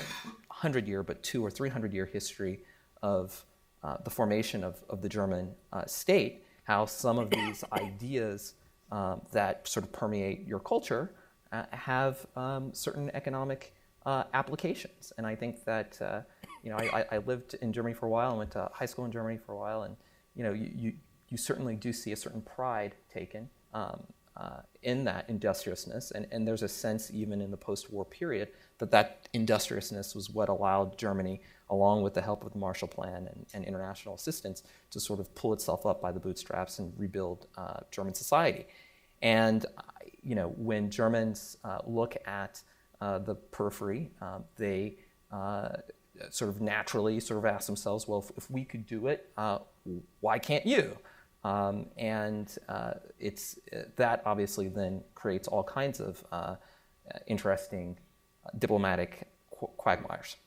100-year, but 200 or 300-year history of the formation of the German state, how some of these ideas that sort of permeate your culture have certain economic applications. And I think that, I lived in Germany for a while and went to high school in Germany for a while, and, you certainly do see a certain pride taken in that industriousness, and there's a sense even in the post-war period that industriousness was what allowed Germany, along with the help of the Marshall Plan and international assistance, to sort of pull itself up by the bootstraps and rebuild German society. And when Germans look at the periphery, they sort of naturally sort of ask themselves, well, if we could do it, why can't you? It's that obviously then creates all kinds of interesting diplomatic quagmires.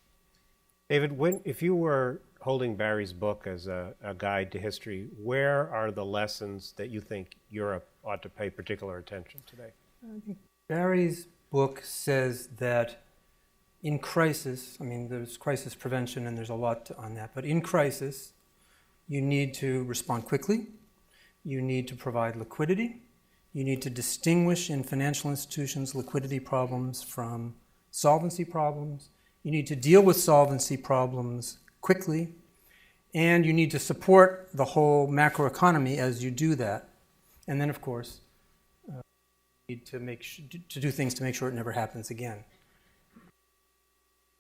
David, if you were holding Barry's book as a guide to history, where are the lessons that you think Europe ought to pay particular attention today?
I think Barry's book says that in crisis, there's crisis prevention and there's a lot on that, but in crisis, you need to respond quickly. You need to provide liquidity. You need to distinguish in financial institutions liquidity problems from solvency problems. You need to deal with solvency problems quickly. And you need to support the whole macroeconomy as you do that. And then, of course, you need to do things to make sure it never happens again.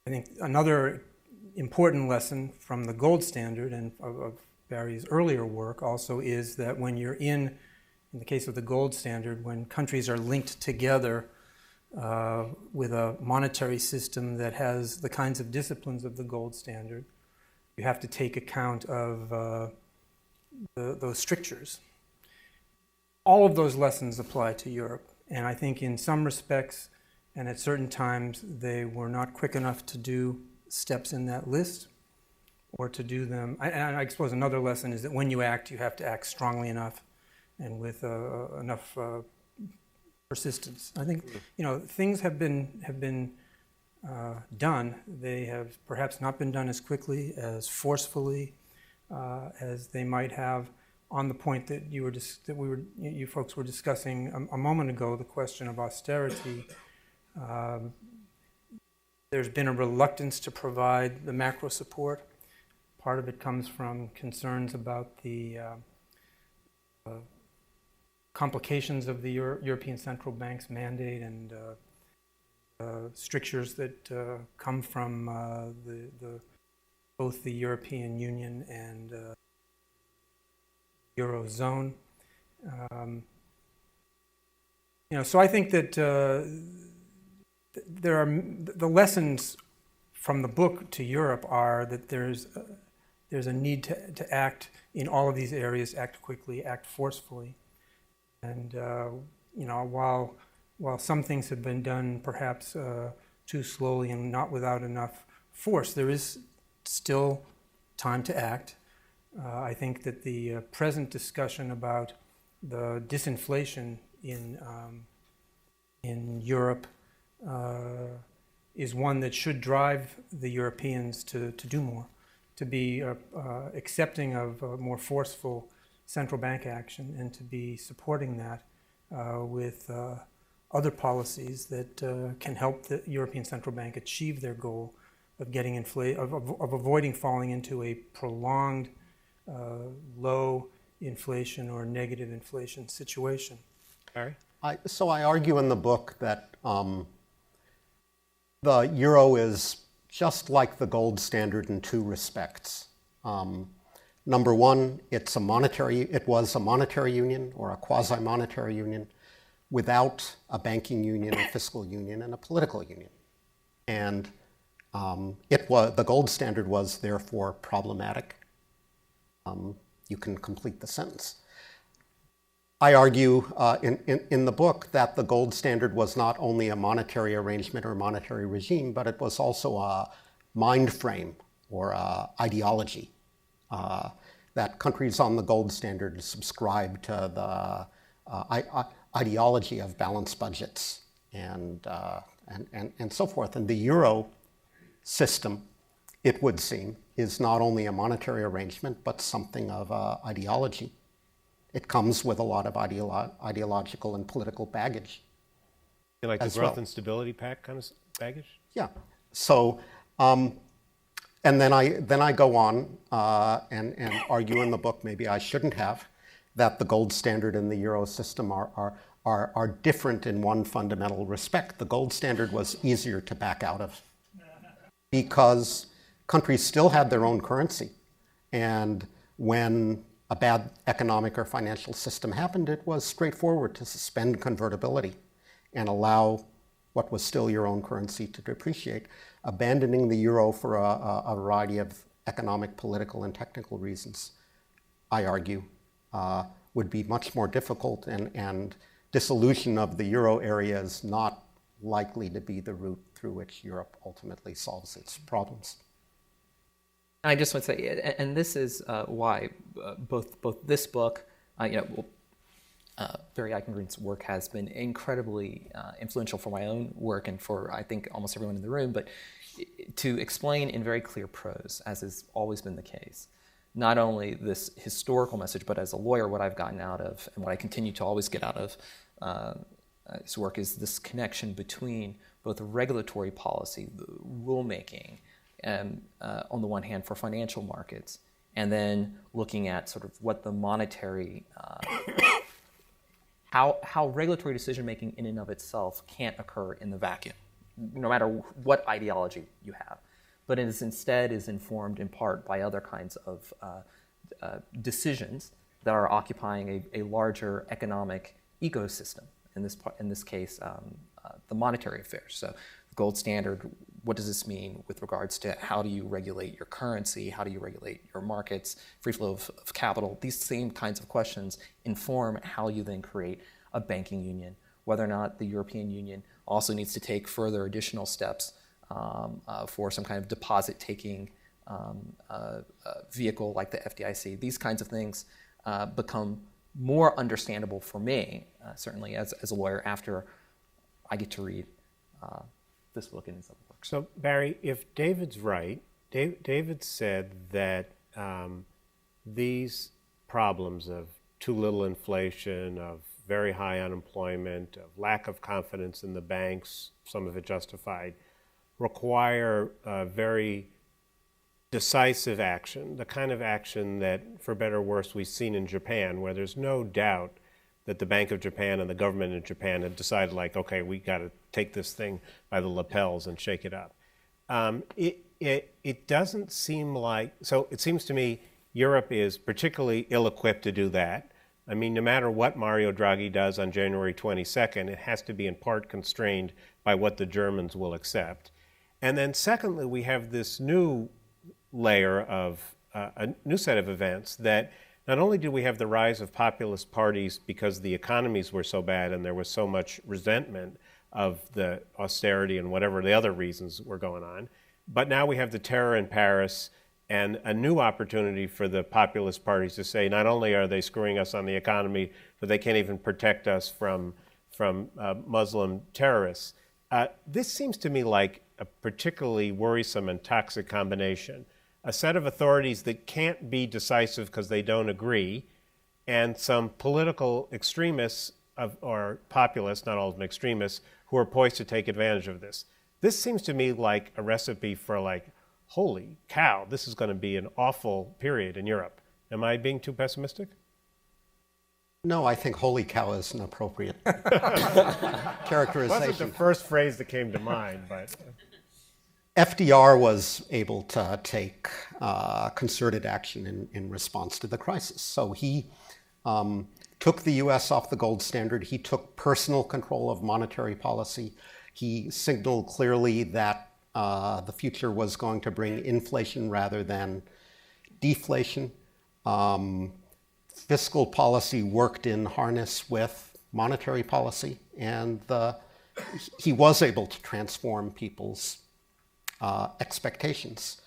I think another important lesson from the gold standard and of Barry's earlier work also is that when you're in the case of the gold standard, when countries are linked together with a monetary system that has the kinds of disciplines of the gold standard, you have to take account of those strictures. All of those lessons apply to Europe, and I think in some respects and at certain times they were not quick enough to do steps in that list, or to do them. And I suppose another lesson is that when you act, you have to act strongly enough and with enough persistence. I think things have been done. They have perhaps not been done as quickly, as forcefully as they might have. On the point that you folks were discussing a moment ago, the question of austerity. There's been a reluctance to provide the macro support. Part of it comes from concerns about the complications of the European Central Bank's mandate and strictures that come from both the European Union and Eurozone. So I think that there are the lessons from the book to Europe are that there's a need to act in all of these areas, act quickly, act forcefully. And while some things have been done perhaps too slowly and not without enough force, there is still time to act. I think that the present discussion about the disinflation in Europe is one that should drive the Europeans to do more, to be accepting of more forceful central bank action and to be supporting that with other policies that can help the European Central Bank achieve their goal getting of avoiding falling into a prolonged low inflation or negative inflation situation.
Barry?
So I argue in the book that the euro is just like the gold standard in two respects. Number one, it was a monetary union or a quasi-monetary union without a banking union, a fiscal union, and a political union. And the gold standard was therefore problematic. You can complete the sentence. I argue in the book that the gold standard was not only a monetary arrangement or monetary regime, but it was also a mind frame or ideology. That countries on the gold standard subscribe to the ideology of balanced budgets and so forth. And the euro system, it would seem, is not only a monetary arrangement, but something of ideology. It comes with a lot of ideological and political baggage.
You like the Growth and Stability Pact kind of baggage?
Yeah. So, and then I go on and argue in the book, maybe I shouldn't have, that the gold standard and the euro system are different in one fundamental respect. The gold standard was easier to back out of because countries still had their own currency. And when a bad economic or financial system happened, it was straightforward to suspend convertibility and allow what was still your own currency to depreciate. Abandoning the euro for a variety of economic, political, and technical reasons, I argue, would be much more difficult, and dissolution of the euro area is not likely to be the route through which Europe ultimately solves its problems.
I just want to say, and this is why both this book, Barry Eichengreen's work has been incredibly influential for my own work and for, I think, almost everyone in the room, but to explain in very clear prose, as has always been the case, not only this historical message, but as a lawyer, what I've gotten out of, and what I continue to always get out of his work, is this connection between both regulatory policy, the rulemaking, on the one hand for financial markets, and then looking at sort of what the monetary, how regulatory decision making in and of itself can't occur in the vacuum, no matter what ideology you have, but it instead is informed in part by other kinds of decisions that are occupying a larger economic ecosystem. In this case, the monetary affairs. So, the gold standard. What does this mean with regards to how do you regulate your currency? How do you regulate your markets? Free flow of capital. These same kinds of questions inform how you then create a banking union. Whether or not the European Union also needs to take further additional steps for some kind of deposit-taking vehicle like the FDIC. These kinds of things become more understandable for me, certainly as a lawyer, after I get to read this book and his other work.
So, Barry, if David's right, David said that these problems of too little inflation, of very high unemployment, of lack of confidence in the banks, some of it justified, require very decisive action, the kind of action that, for better or worse, we've seen in Japan, where there's no doubt that the Bank of Japan and the government in Japan had decided, like, okay, we got to take this thing by the lapels and shake it up. It doesn't seem like, so it seems to me Europe is particularly ill-equipped to do that. I mean, no matter what Mario Draghi does on January 22nd, it has to be in part constrained by what the Germans will accept. And then secondly, we have this new layer of, a new set of events that not only did we have the rise of populist parties because the economies were so bad and there was so much resentment of the austerity and whatever the other reasons were going on, but now we have the terror in Paris and a new opportunity for the populist parties to say not only are they screwing us on the economy, but they can't even protect us from Muslim terrorists. This seems to me like a particularly worrisome and toxic combination. A set of authorities that can't be decisive because they don't agree, and some political extremists or populists, not all of them extremists, who are poised to take advantage of this. This seems to me like a recipe for like, holy cow, this is going to be an awful period in Europe. Am I being too pessimistic?
No, I think "holy cow" is an appropriate
It
characterization.
wasn't the first phrase that came to mind, but
FDR was able to take concerted action in response to the crisis. So he took the U.S. off the gold standard. He took personal control of monetary policy. He signaled clearly that the future was going to bring inflation rather than deflation. Fiscal policy worked in harness with monetary policy, and he was able to transform people's expectations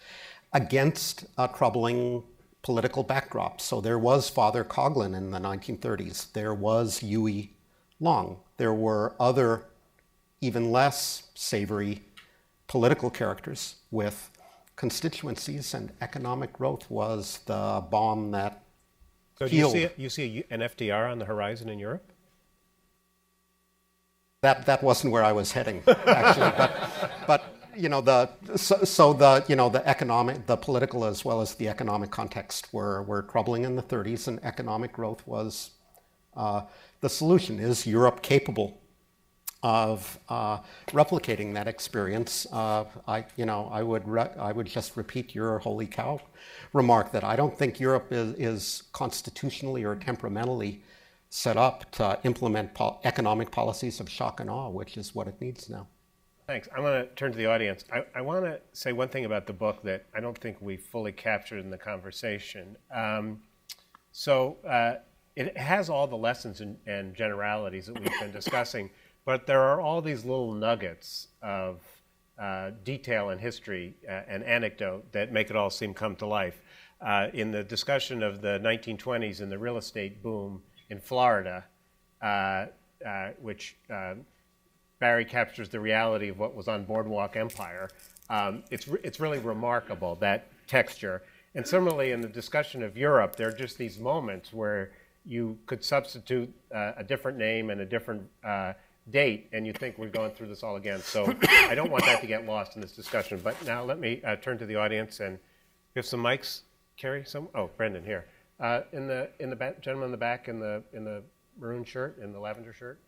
against a troubling political backdrop. So there was Father Coughlin in the 1930s. There was Huey Long. There were other, even less savory political characters with constituencies, and economic growth was the bomb that
so
healed.
do you see an FDR on the horizon in Europe?
That wasn't where I was heading, actually. but you know, the economic, the political as well as the economic context were troubling in the 30s, and economic growth was the solution. Is Europe capable of replicating that experience? I would just repeat your holy cow remark that I don't think Europe is constitutionally or temperamentally set up to implement economic policies of shock and awe, which is what it needs now.
Thanks. I want to turn to the audience. I want to say one thing about the book that I don't think we fully captured in the conversation. It has all the lessons and generalities that we've been discussing, but there are all these little nuggets of detail and history and anecdote that make it all seem come to life. In the discussion of the 1920s and the real estate boom in Florida, which Barry captures the reality of what was on Boardwalk Empire. It's really remarkable, that texture. And similarly, in the discussion of Europe, there are just these moments where you could substitute a different name and a different date, and you think we're going through this all again. So I don't want that to get lost in this discussion. But now let me turn to the audience, and we have some mics. Carrie, some? Oh, Brendan, here. In the back, gentleman in the back in the maroon shirt, in the lavender shirt.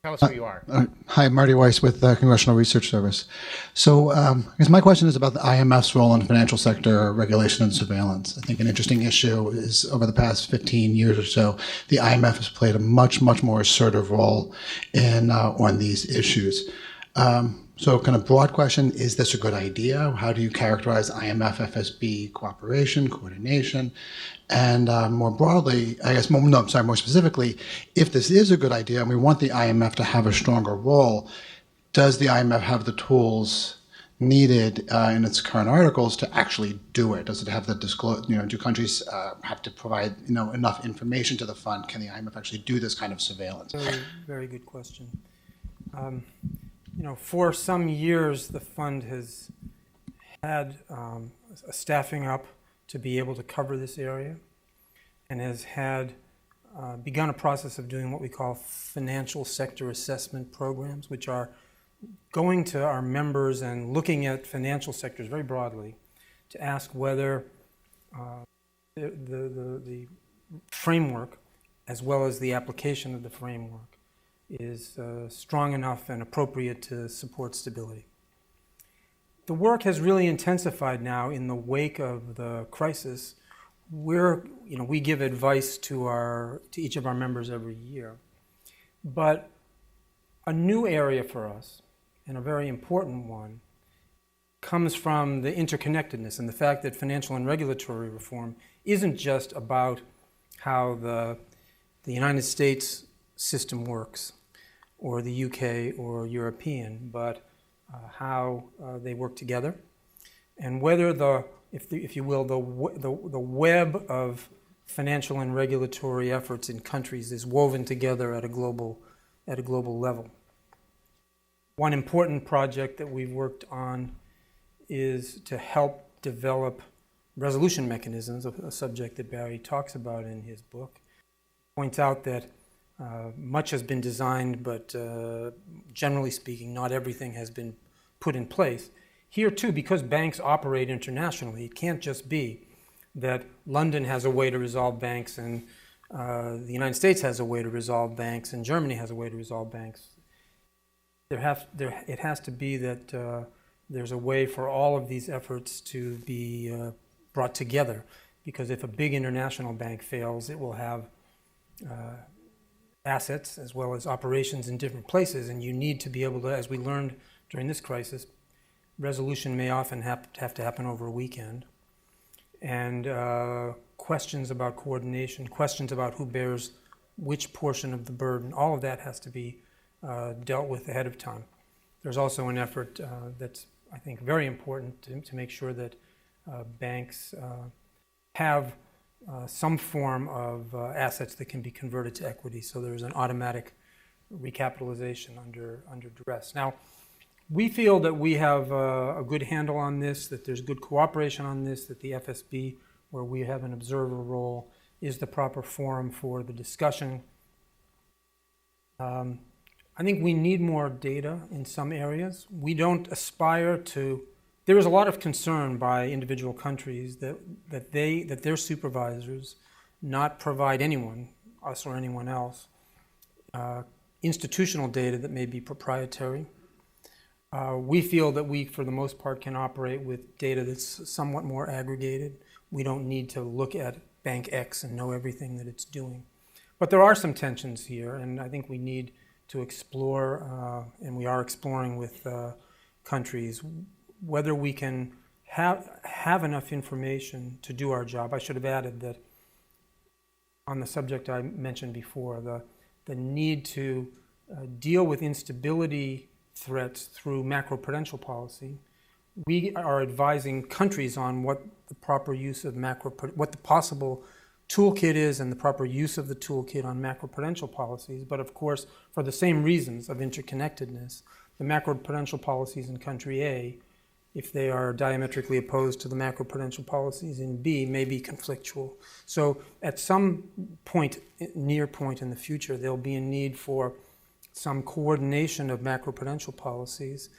Tell us who you are.
Hi, Marty Weiss with the Congressional Research Service. So I guess my question is about the IMF's role in financial sector regulation and surveillance. I think an interesting issue is over the past 15 years or so, the IMF has played a much more assertive role in on these issues. So kind of broad question, is this a good idea? How do you characterize IMF FSB cooperation, coordination? And more broadly, I guess, more specifically, if this is a good idea and we want the IMF to have a stronger role, does the IMF have the tools needed in its current articles to actually do it? Does it have the disclose? Do countries have to provide enough information to the fund? Can the IMF actually do this kind of surveillance?
Very, very good question. For some years, the fund has had a staffing up to be able to cover this area, and has had begun a process of doing what we call financial sector assessment programs, which are going to our members and looking at financial sectors very broadly to ask whether the framework, as well as the application of the framework, is strong enough and appropriate to support stability. The work has really intensified now in the wake of the crisis. We give advice to each of our members every year, but a new area for us, and a very important one, comes from the interconnectedness and the fact that financial and regulatory reform isn't just about how the United States system works, or the UK or European, but how they work together, and whether if you will, the web of financial and regulatory efforts in countries is woven together at a global level. One important project that we've worked on is to help develop resolution mechanisms, a subject that Barry talks about in his book. Points out that Much has been designed, but generally speaking, not everything has been put in place. Here too, because banks operate internationally, it can't just be that London has a way to resolve banks and the United States has a way to resolve banks and Germany has a way to resolve banks. It has to be that there's a way for all of these efforts to be brought together, because if a big international bank fails, it will have assets as well as operations in different places, and you need to be able to, as we learned during this crisis, resolution may often have to happen over a weekend. And questions about coordination, questions about who bears which portion of the burden, all of that has to be dealt with ahead of time. There's also an effort that's, I think, very important to make sure that banks have some form of assets that can be converted to equity, so there's an automatic recapitalization under duress. Now, we feel that we have a good handle on this, that there's good cooperation on this, that the FSB, where we have an observer role, is the proper forum for the discussion. I think we need more data in some areas. We don't aspire to. There is a lot of concern by individual countries that their supervisors not provide anyone, us or anyone else, institutional data that may be proprietary. We feel that we, for the most part, can operate with data that's somewhat more aggregated. We don't need to look at Bank X and know everything that it's doing. But there are some tensions here, and I think we need to explore, and we are exploring with countries, whether we can have enough information to do our job. I should have added that on the subject I mentioned before, the need to deal with instability threats through macroprudential policy. We are advising countries on what the proper use of what the possible toolkit is and the proper use of the toolkit on macroprudential policies. But of course, for the same reasons of interconnectedness, the macroprudential policies in country A, if they are diametrically opposed to the macroprudential policies in B, may be conflictual. So at some point, near point in the future, there'll be a need for some coordination of macroprudential policies.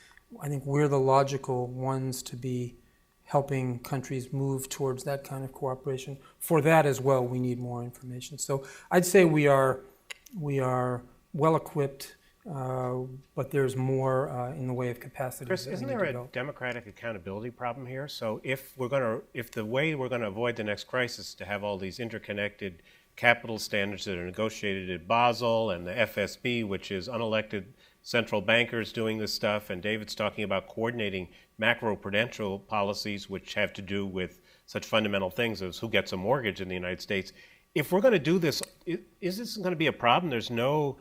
I think we're the logical ones to be helping countries move towards that kind of cooperation. For that as well, we need more information. So I'd say we are well equipped, but there's more in the way of capacity.
Chris, isn't there a democratic accountability problem here? So if the way we're going to avoid the next crisis is to have all these interconnected capital standards that are negotiated at Basel and the FSB, which is unelected central bankers doing this stuff, and David's talking about coordinating macroprudential policies which have to do with such fundamental things as who gets a mortgage in the United States. If we're going to do this, is this going to be a problem? There's no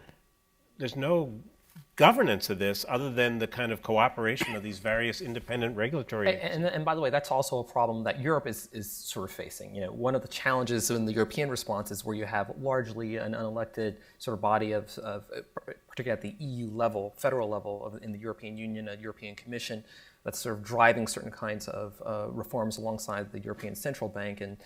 governance of this other than the kind of cooperation of these various independent regulatory agencies.
And by the way, that's also a problem that Europe is sort of facing. You know, one of the challenges in the European response is where you have largely an unelected sort of body of particularly at the EU level, federal level in the European Union, a European Commission that's sort of driving certain kinds of reforms alongside the European Central Bank, and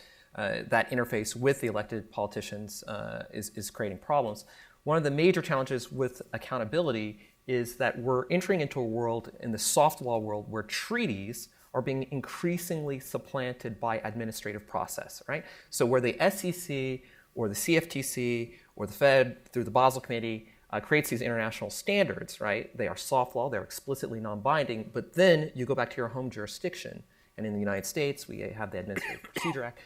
that interface with the elected politicians is creating problems. One of the major challenges with accountability is that we're entering into a world, in the soft law world, where treaties are being increasingly supplanted by administrative process, right? So where the SEC or the CFTC or the Fed through the Basel Committee creates these international standards, right? They are soft law, they're explicitly non-binding, but then you go back to your home jurisdiction. And in the United States, we have the Administrative Procedure Act,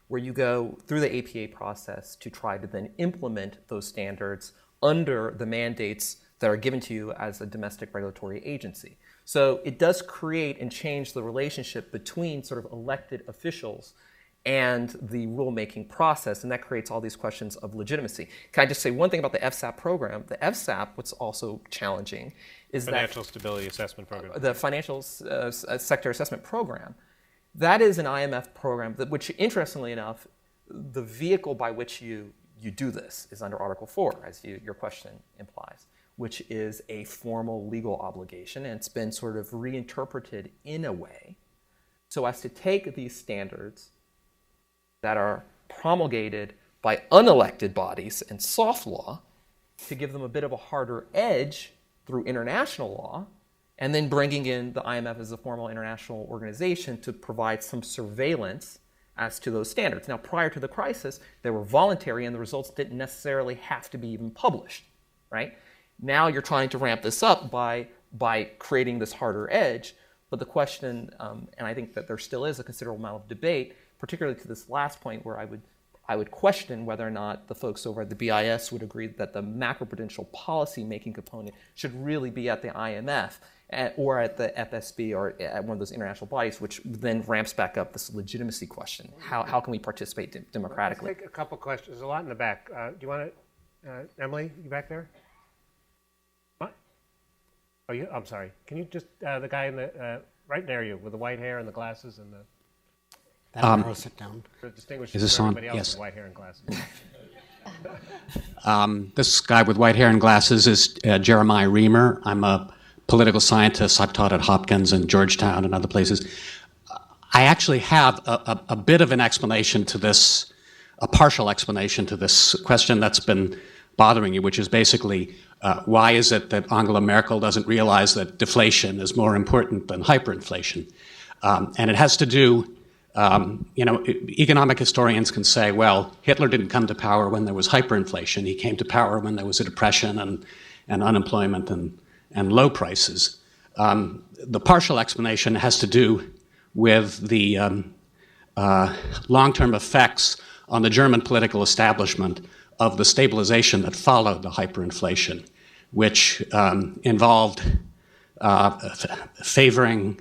where you go through the APA process to try to then implement those standards under the mandates that are given to you as a domestic regulatory agency. So it does create and change the relationship between sort of elected officials and the rulemaking process, and that creates all these questions of legitimacy. Can I just say one thing about the FSAP program? The FSAP, what's also challenging is
Financial Stability Assessment Program.
The Financial Sector Assessment Program. That is an IMF program which, interestingly enough, the vehicle by which you do this is under Article 4, as your question implies, which is a formal legal obligation, and it's been sort of reinterpreted in a way so as to take these standards that are promulgated by unelected bodies and soft law to give them a bit of a harder edge through international law, and then bringing in the IMF as a formal international organization to provide some surveillance as to those standards. Now, prior to the crisis, they were voluntary and the results didn't necessarily have to be even published, right? Now you're trying to ramp this up by creating this harder edge. But the question, and I think that there still is a considerable amount of debate, particularly to this last point where I would question whether or not the folks over at the BIS would agree that the macroprudential policy making component should really be at the IMF or at the FSB or at one of those international bodies, which then ramps back up this legitimacy question. How can we participate democratically?
Let's take a couple questions. There's a lot in the back. Do you want to, Emily, you back there? What? Oh, I'm sorry. Can you just, the guy in the, right near you with the white hair and the glasses and the...
That narrows it down.
Distinguishes
Is this
from
on?
everybody else
Yes.
with white hair and glasses.
This guy with white hair and glasses is Jeremiah Reamer. I'm a political scientist. I've taught at Hopkins and Georgetown and other places. I actually have a bit of an explanation to this, a partial explanation to this question that's been bothering you, which is basically why is it that Angela Merkel doesn't realize that deflation is more important than hyperinflation? And it has to do, economic historians can say, well, Hitler didn't come to power when there was hyperinflation. He came to power when there was a depression and unemployment and low prices. The partial explanation has to do with the long-term effects on the German political establishment of the stabilization that followed the hyperinflation, which involved favoring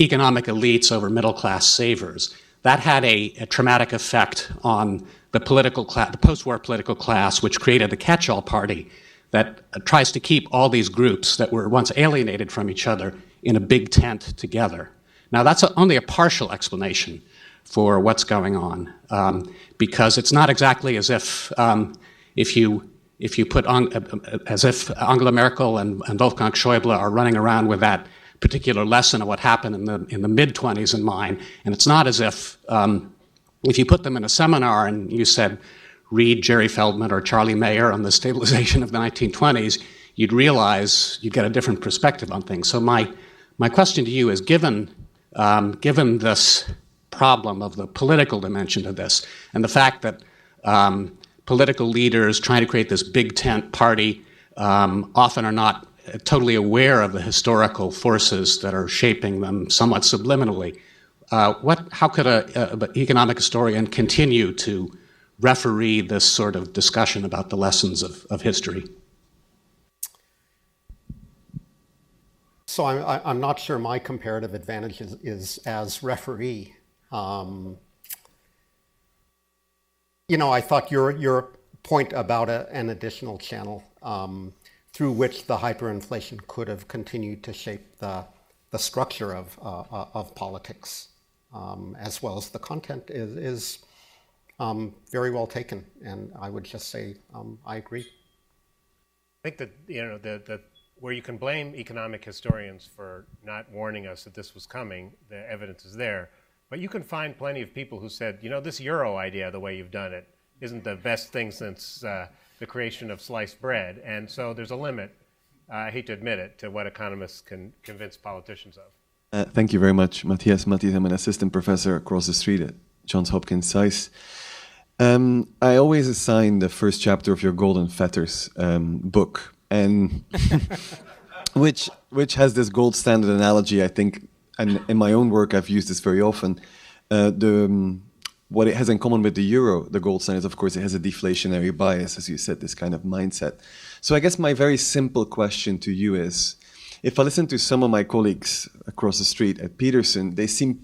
economic elites over middle-class savers. That had a traumatic effect on the post-war political class, which created the catch-all party that tries to keep all these groups that were once alienated from each other in a big tent together. Now, that's only a partial explanation for what's going on, because it's not exactly as if if you put on, as if Angela Merkel and Wolfgang Schäuble are running around with that particular lesson of what happened in the mid-20s in mind, and it's not as if you put them in a seminar and you said, read Jerry Feldman or Charlie Mayer on the stabilization of the 1920s, you'd realize you'd get a different perspective on things. So my question to you is, given this problem of the political dimension to this, and the fact that political leaders trying to create this big tent party often are not totally aware of the historical forces that are shaping them somewhat subliminally, how could an economic historian continue to referee this sort of discussion about the lessons of history? So I'm not sure my comparative advantage is as referee. I thought your point about an additional channel through which the hyperinflation could have continued to shape the structure of politics, as well as the content, is very well taken. And I would just say I agree.
I think that where you can blame economic historians for not warning us that this was coming, the evidence is there. But you can find plenty of people who said, this euro idea, the way you've done it, isn't the best thing since the creation of sliced bread. And so there's a limit, I hate to admit it, to what economists can convince politicians of.
Thank you very much, Matthias. I'm an assistant professor across the street at Johns Hopkins SAIS. I always assign the first chapter of your Golden Fetters book, and which has this gold standard analogy, I think, and in my own work I've used this very often. What it has in common with the euro, the gold standard, is, of course, it has a deflationary bias, as you said, this kind of mindset. So I guess my very simple question to you is, if I listen to some of my colleagues across the street at Peterson,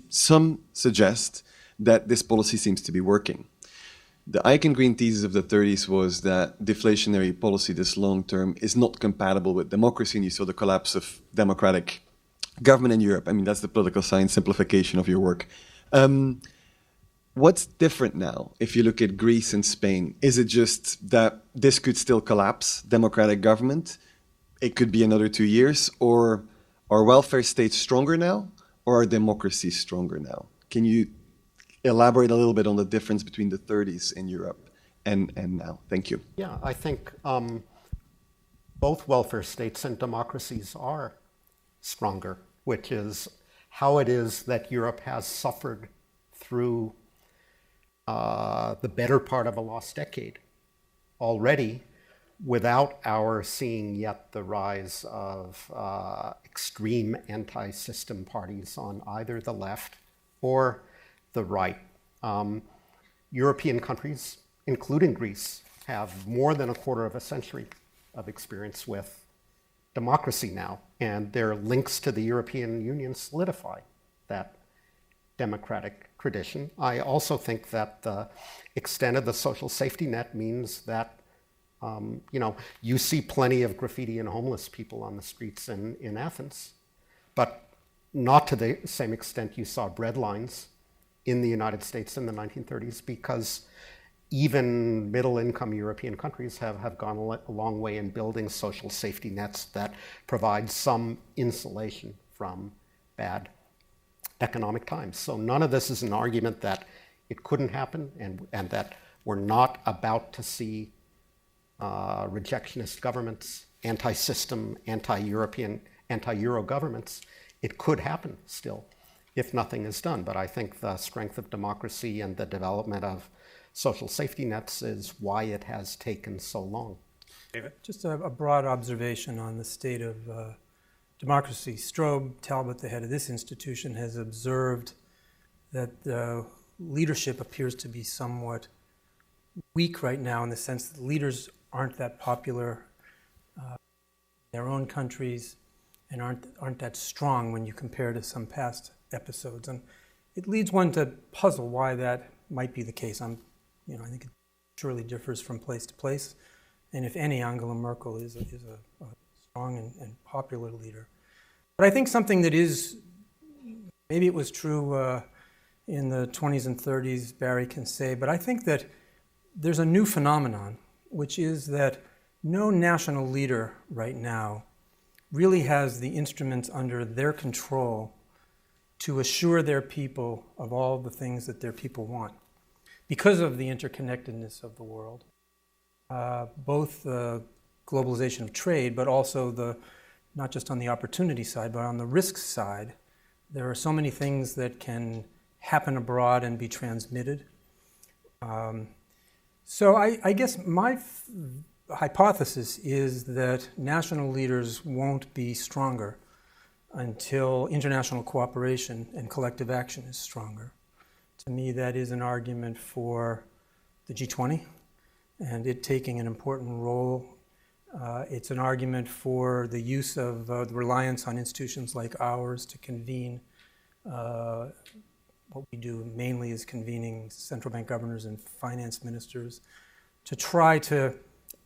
some suggest that this policy seems to be working. The Eichengreen thesis of the 30s was that deflationary policy, this long term, is not compatible with democracy, and you saw the collapse of democratic government in Europe. I mean, that's the political science simplification of your work. What's different now if you look at Greece and Spain? Is it just that this could still collapse, democratic government? It could be another 2 years, or are welfare states stronger now, or are democracies stronger now? Can you elaborate a little bit on the difference between the 30s in Europe and now? Thank you.
Yeah, I think both welfare states and democracies are stronger, which is how it is that Europe has suffered through the better part of a lost decade already without our seeing yet the rise of extreme anti-system parties on either the left or the right. European countries, including Greece, have more than a quarter of a century of experience with democracy now, and their links to the European Union solidify that democratic tradition. I also think that the extent of the social safety net means that you see plenty of graffiti and homeless people on the streets in Athens, but not to the same extent you saw bread lines in the United States in the 1930s, because even middle-income European countries have gone a long way in building social safety nets that provide some insulation from bad economic times. So none of this is an argument that it couldn't happen and that we're not about to see rejectionist governments, anti-system, anti-European, anti-Euro governments. It could happen still if nothing is done. But I think the strength of democracy and the development of social safety nets is why it has taken so long.
David?
Just a broad observation on the state of democracy. Strobe Talbot, the head of this institution, has observed that the leadership appears to be somewhat weak right now, in the sense that leaders aren't that popular in their own countries and aren't that strong when you compare to some past episodes. And it leads one to puzzle why that might be the case. I think it surely differs from place to place. And if any, Angela Merkel is a strong and popular leader. But I think something that is, maybe it was true in the 20s and 30s, Barry can say, but I think that there's a new phenomenon, which is that no national leader right now really has the instruments under their control to assure their people of all the things that their people want, because of the interconnectedness of the world, both the globalization of trade, but also not just on the opportunity side, but on the risk side. There are so many things that can happen abroad and be transmitted. So I guess my hypothesis is that national leaders won't be stronger until international cooperation and collective action is stronger. To me, that is an argument for the G20 and it taking an important role. It's an argument for the use of the reliance on institutions like ours to convene. What we do mainly is convening central bank governors and finance ministers to try to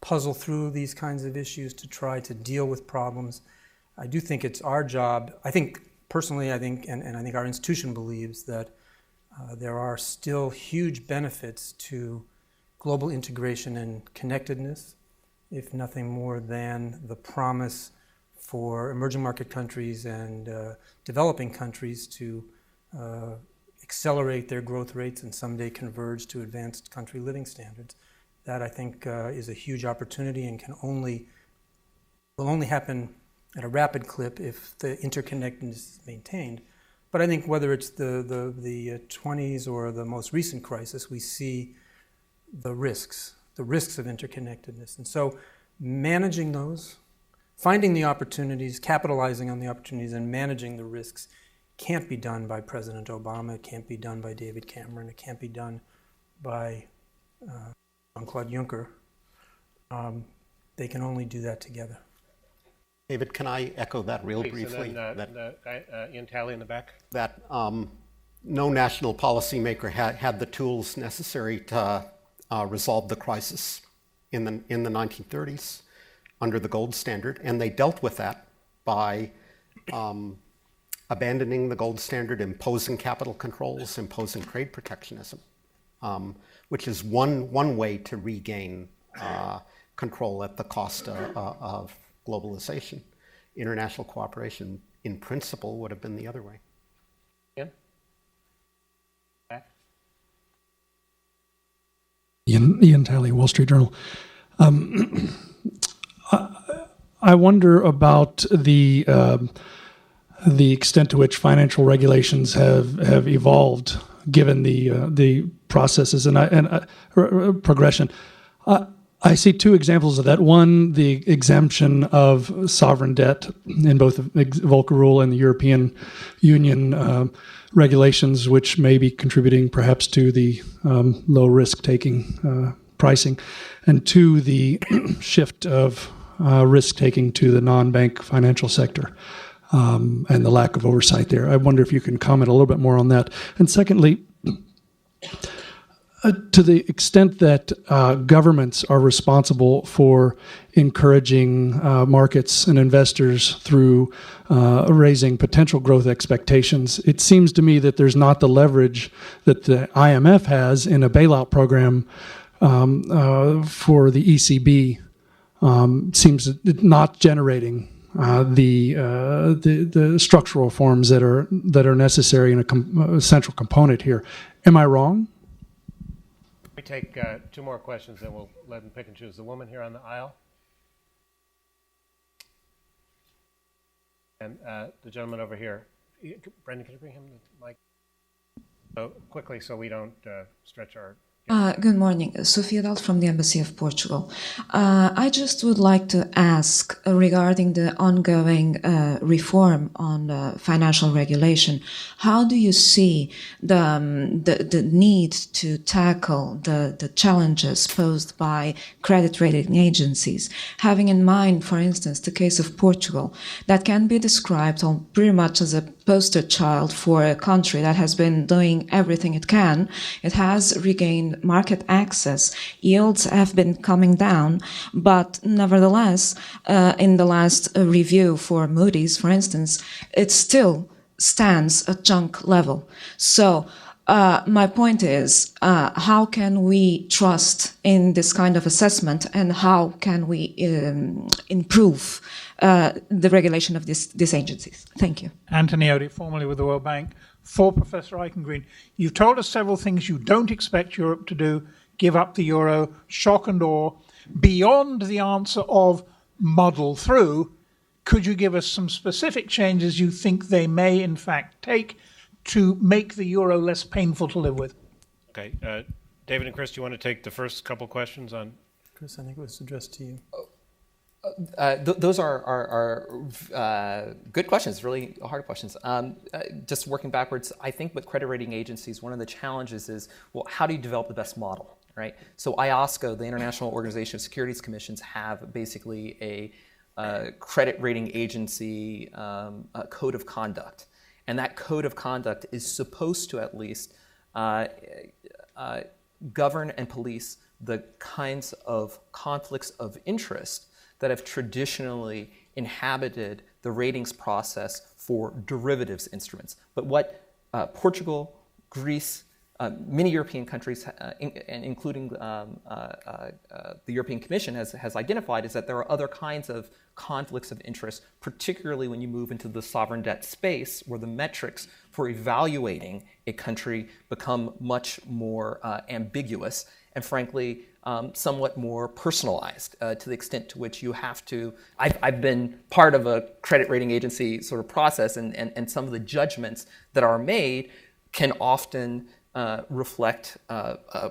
puzzle through these kinds of issues, to try to deal with problems. I do think it's our job. I think personally, and I think our institution believes that there are still huge benefits to global integration and connectedness, if nothing more than the promise for emerging market countries and developing countries to accelerate their growth rates and someday converge to advanced country living standards. That, I think, is a huge opportunity and will only happen at a rapid clip if the interconnectedness is maintained. But I think whether it's the 20s or the most recent crisis, we see the risks of interconnectedness. And so managing those, finding the opportunities, capitalizing on the opportunities, and managing the risks can't be done by President Obama, it can't be done by David Cameron, it can't be done by Jean-Claude Juncker. They can only do that together.
David, can I echo that real briefly?
And then Ian Talley in the back.
That no national policymaker had the tools necessary to resolve the crisis in the 1930s under the gold standard, and they dealt with that by abandoning the gold standard, imposing capital controls, imposing trade protectionism, which is one way to regain control at the cost of globalization. International cooperation, in principle, would have been the other way.
Ian?
Ian Talley, Wall Street Journal. I wonder about the extent to which financial regulations have evolved, given the processes and progression. I see two examples of that. One, the exemption of sovereign debt in both the Volcker Rule and the European Union regulations, which may be contributing perhaps to the low risk taking pricing, and two, the shift of risk taking to the non-bank financial sector. And the lack of oversight there. I wonder if you can comment a little bit more on that. And secondly, to the extent that governments are responsible for encouraging markets and investors through raising potential growth expectations, it seems to me that there's not the leverage that the IMF has in a bailout program for the ECB. Seems not generating the structural reforms that are necessary and a central component here. Am I wrong?
We take two more questions, and we'll let them pick and choose. The woman here on the aisle, and the gentleman over here. Brendan, can you bring him the mic? So quickly, so we don't stretch our.
Good morning. Sofia Dalt from the Embassy of Portugal. I just would like to ask regarding the ongoing reform on financial regulation. How do you see the need to tackle the challenges posed by credit rating agencies, having in mind, for instance, the case of Portugal, that can be described pretty much as a poster child for a country that has been doing everything it can. It has regained market access. Yields have been coming down, but nevertheless, in the last review for Moody's, for instance, it still stands at junk level. So my point is, how can we trust in this kind of assessment, and how can we improve the regulation of these agencies? Thank you.
Anthony Oddy, formerly with the World Bank. For Professor Eichengreen, you've told us several things you don't expect Europe to do: give up the euro, shock and awe. Beyond the answer of muddle through, could you give us some specific changes you think they may in fact take to make the euro less painful to live with?
Okay, David and Chris, do you want to take the first couple questions on?
Chris, I think it was addressed to you.
Those are good questions, really hard questions. Just working backwards, I think with credit rating agencies, one of the challenges is, well, how do you develop the best model, right? So IOSCO, the International Organization of Securities Commissions, have basically a credit rating agency code of conduct. And that code of conduct is supposed to at least govern and police the kinds of conflicts of interest that have traditionally inhabited the ratings process for derivatives instruments. But what Portugal, Greece, many European countries, including the European Commission has identified, is that there are other kinds of conflicts of interest, particularly when you move into the sovereign debt space, where the metrics for evaluating a country become much more ambiguous and, frankly, somewhat more personalized, to the extent to which you have to. I've been part of a credit rating agency sort of process, and some of the judgments that are made can often reflect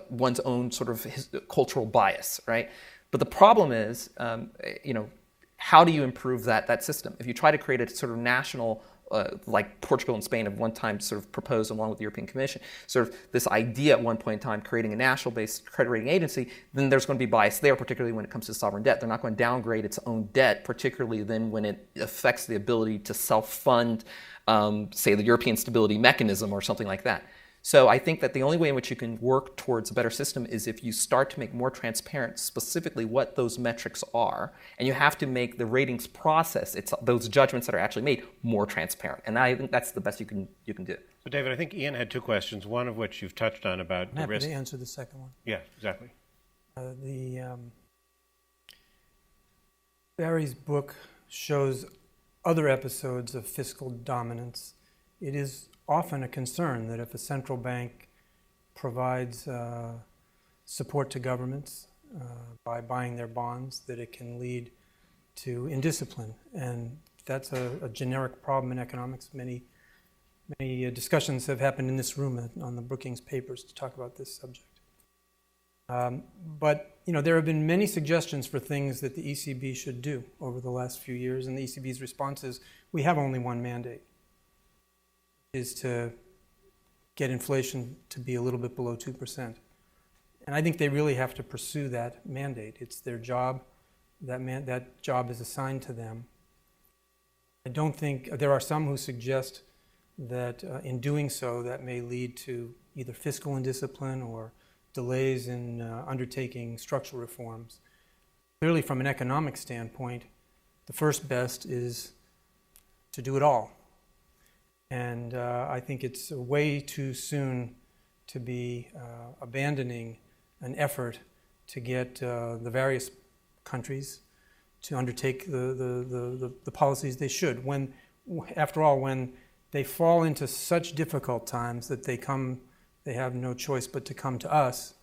one's own sort of cultural bias, right? But the problem is, how do you improve that system? If you try to create a sort of national, like Portugal and Spain have one time sort of proposed, along with the European Commission, sort of this idea at one point in time, creating a national-based credit rating agency, then there's going to be bias there, particularly when it comes to sovereign debt. They're not going to downgrade its own debt, particularly then when it affects the ability to self-fund, say, the European Stability Mechanism or something like that. So I think that the only way in which you can work towards a better system is if you start to make more transparent specifically what those metrics are, and you have to make the ratings process, those judgments that are actually made, more transparent. And I think that's the best you can do.
So David, I think Ian had two questions, one of which you've touched on about the risk.
I'm happy to answer the second one.
Yeah, exactly.
Barry's book shows other episodes of fiscal dominance. It is often a concern that if a central bank provides support to governments by buying their bonds, that it can lead to indiscipline. And that's a generic problem in economics. Many discussions have happened in this room on the Brookings papers to talk about this subject. But there have been many suggestions for things that the ECB should do over the last few years, and the ECB's response is, we have only one mandate, is to get inflation to be a little bit below 2%. And I think they really have to pursue that mandate. It's their job. That job is assigned to them. I don't think, there are some who suggest that in doing so, that may lead to either fiscal indiscipline or delays in undertaking structural reforms. Clearly, from an economic standpoint, the first best is to do it all. And I think it's way too soon to be abandoning an effort to get the various countries to undertake the policies they should. After all, when they fall into such difficult times that they have no choice but to come to us,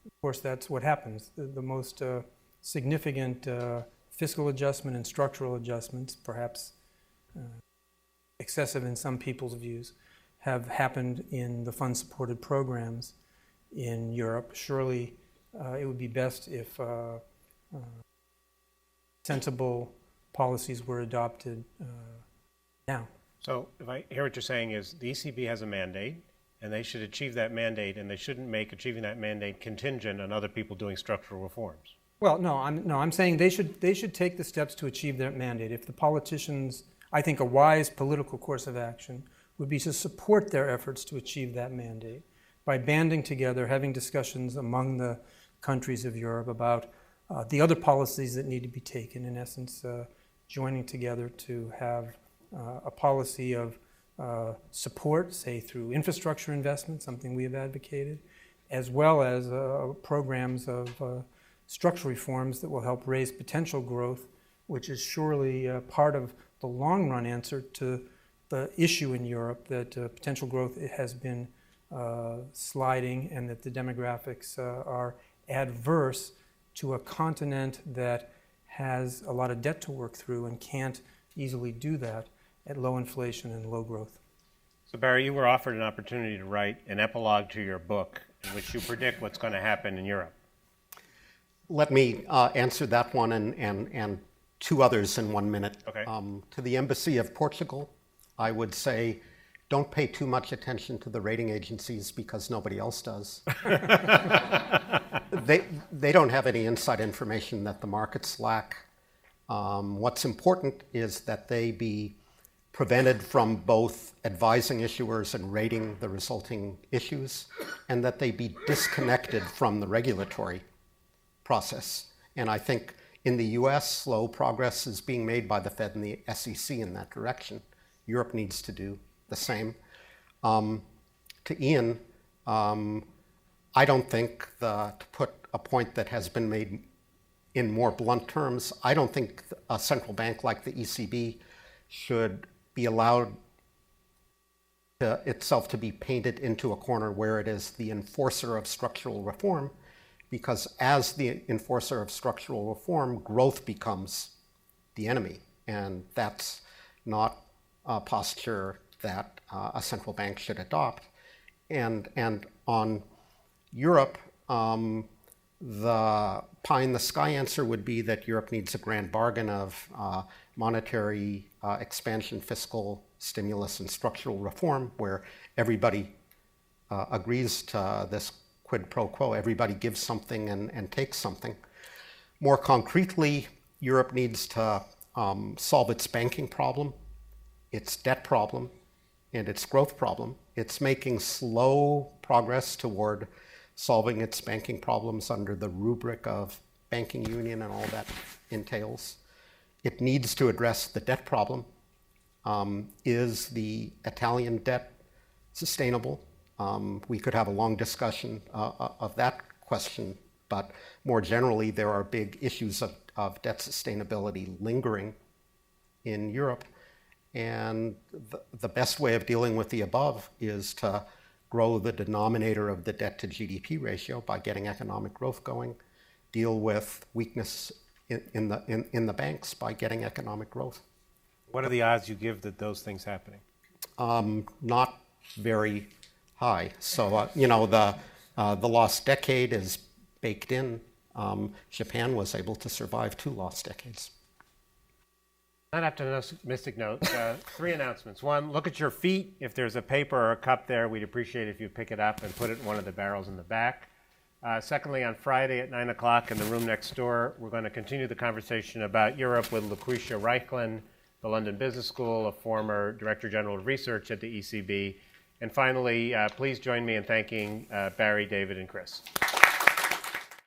of course that's what happens. The most significant fiscal adjustment and structural adjustments, perhaps excessive in some people's views, have happened in the fund-supported programs in Europe. Surely it would be best if sensible policies were adopted now.
So if I hear what you're saying is the ECB has a mandate, and they should achieve that mandate, and they shouldn't make achieving that mandate contingent on other people doing structural reforms.
Well, I'm saying they should take the steps to achieve their mandate. If the politicians, I think a wise political course of action would be to support their efforts to achieve that mandate by banding together, having discussions among the countries of Europe about the other policies that need to be taken, in essence, joining together to have a policy of support, say through infrastructure investment, something we have advocated, as well as programs of structural reforms that will help raise potential growth, which is surely part of the long-run answer to the issue in Europe that potential growth has been sliding and that the demographics are adverse to a continent that has a lot of debt to work through and can't easily do that at low inflation and low growth.
So Barry, you were offered an opportunity to write an epilogue to your book in which you predict what's going to happen in Europe.
Let me answer that one and two others in 1 minute.
Okay.
To the Embassy of Portugal, I would say, don't pay too much attention to the rating agencies because nobody else does. They don't have any inside information that the markets lack. What's important is that they be prevented from both advising issuers and rating the resulting issues, and that they be disconnected from the regulatory process. And I think in the US, slow progress is being made by the Fed and the SEC in that direction. Europe needs to do the same. To Ian, I don't think, to put a point that has been made in more blunt terms, I don't think a central bank like the ECB should be allowed itself to be painted into a corner where it is the enforcer of structural reform, because as the enforcer of structural reform, growth becomes the enemy, and that's not a posture that a central bank should adopt. And on Europe, the pie in the sky answer would be that Europe needs a grand bargain of monetary expansion, fiscal stimulus, and structural reform, where everybody agrees to this quid pro quo. Everybody gives something and takes something. More concretely, Europe needs to solve its banking problem, its debt problem, and its growth problem. It's making slow progress toward solving its banking problems under the rubric of banking union and all that entails. It needs to address the debt problem. Is the Italian debt sustainable? We could have a long discussion of that question, but more generally, there are big issues of debt sustainability lingering in Europe. And the best way of dealing with the above is to grow the denominator of the debt to GDP ratio by getting economic growth going, deal with weakness in the banks by getting economic growth.
What are the odds you give that those things happening?
Not very high. So the lost decade is baked in. Japan was able to survive 2 lost decades.
Not optimistic note. 3 announcements. 1, look at your feet. If there's a paper or a cup there, we'd appreciate it if you pick it up and put it in one of the barrels in the back. Secondly, on Friday at 9 o'clock in the room next door, we're going to continue the conversation about Europe with Lucretia Reichlin, the London Business School, a former Director General of Research at the ECB. And finally, please join me in thanking Barry, David, and Chris.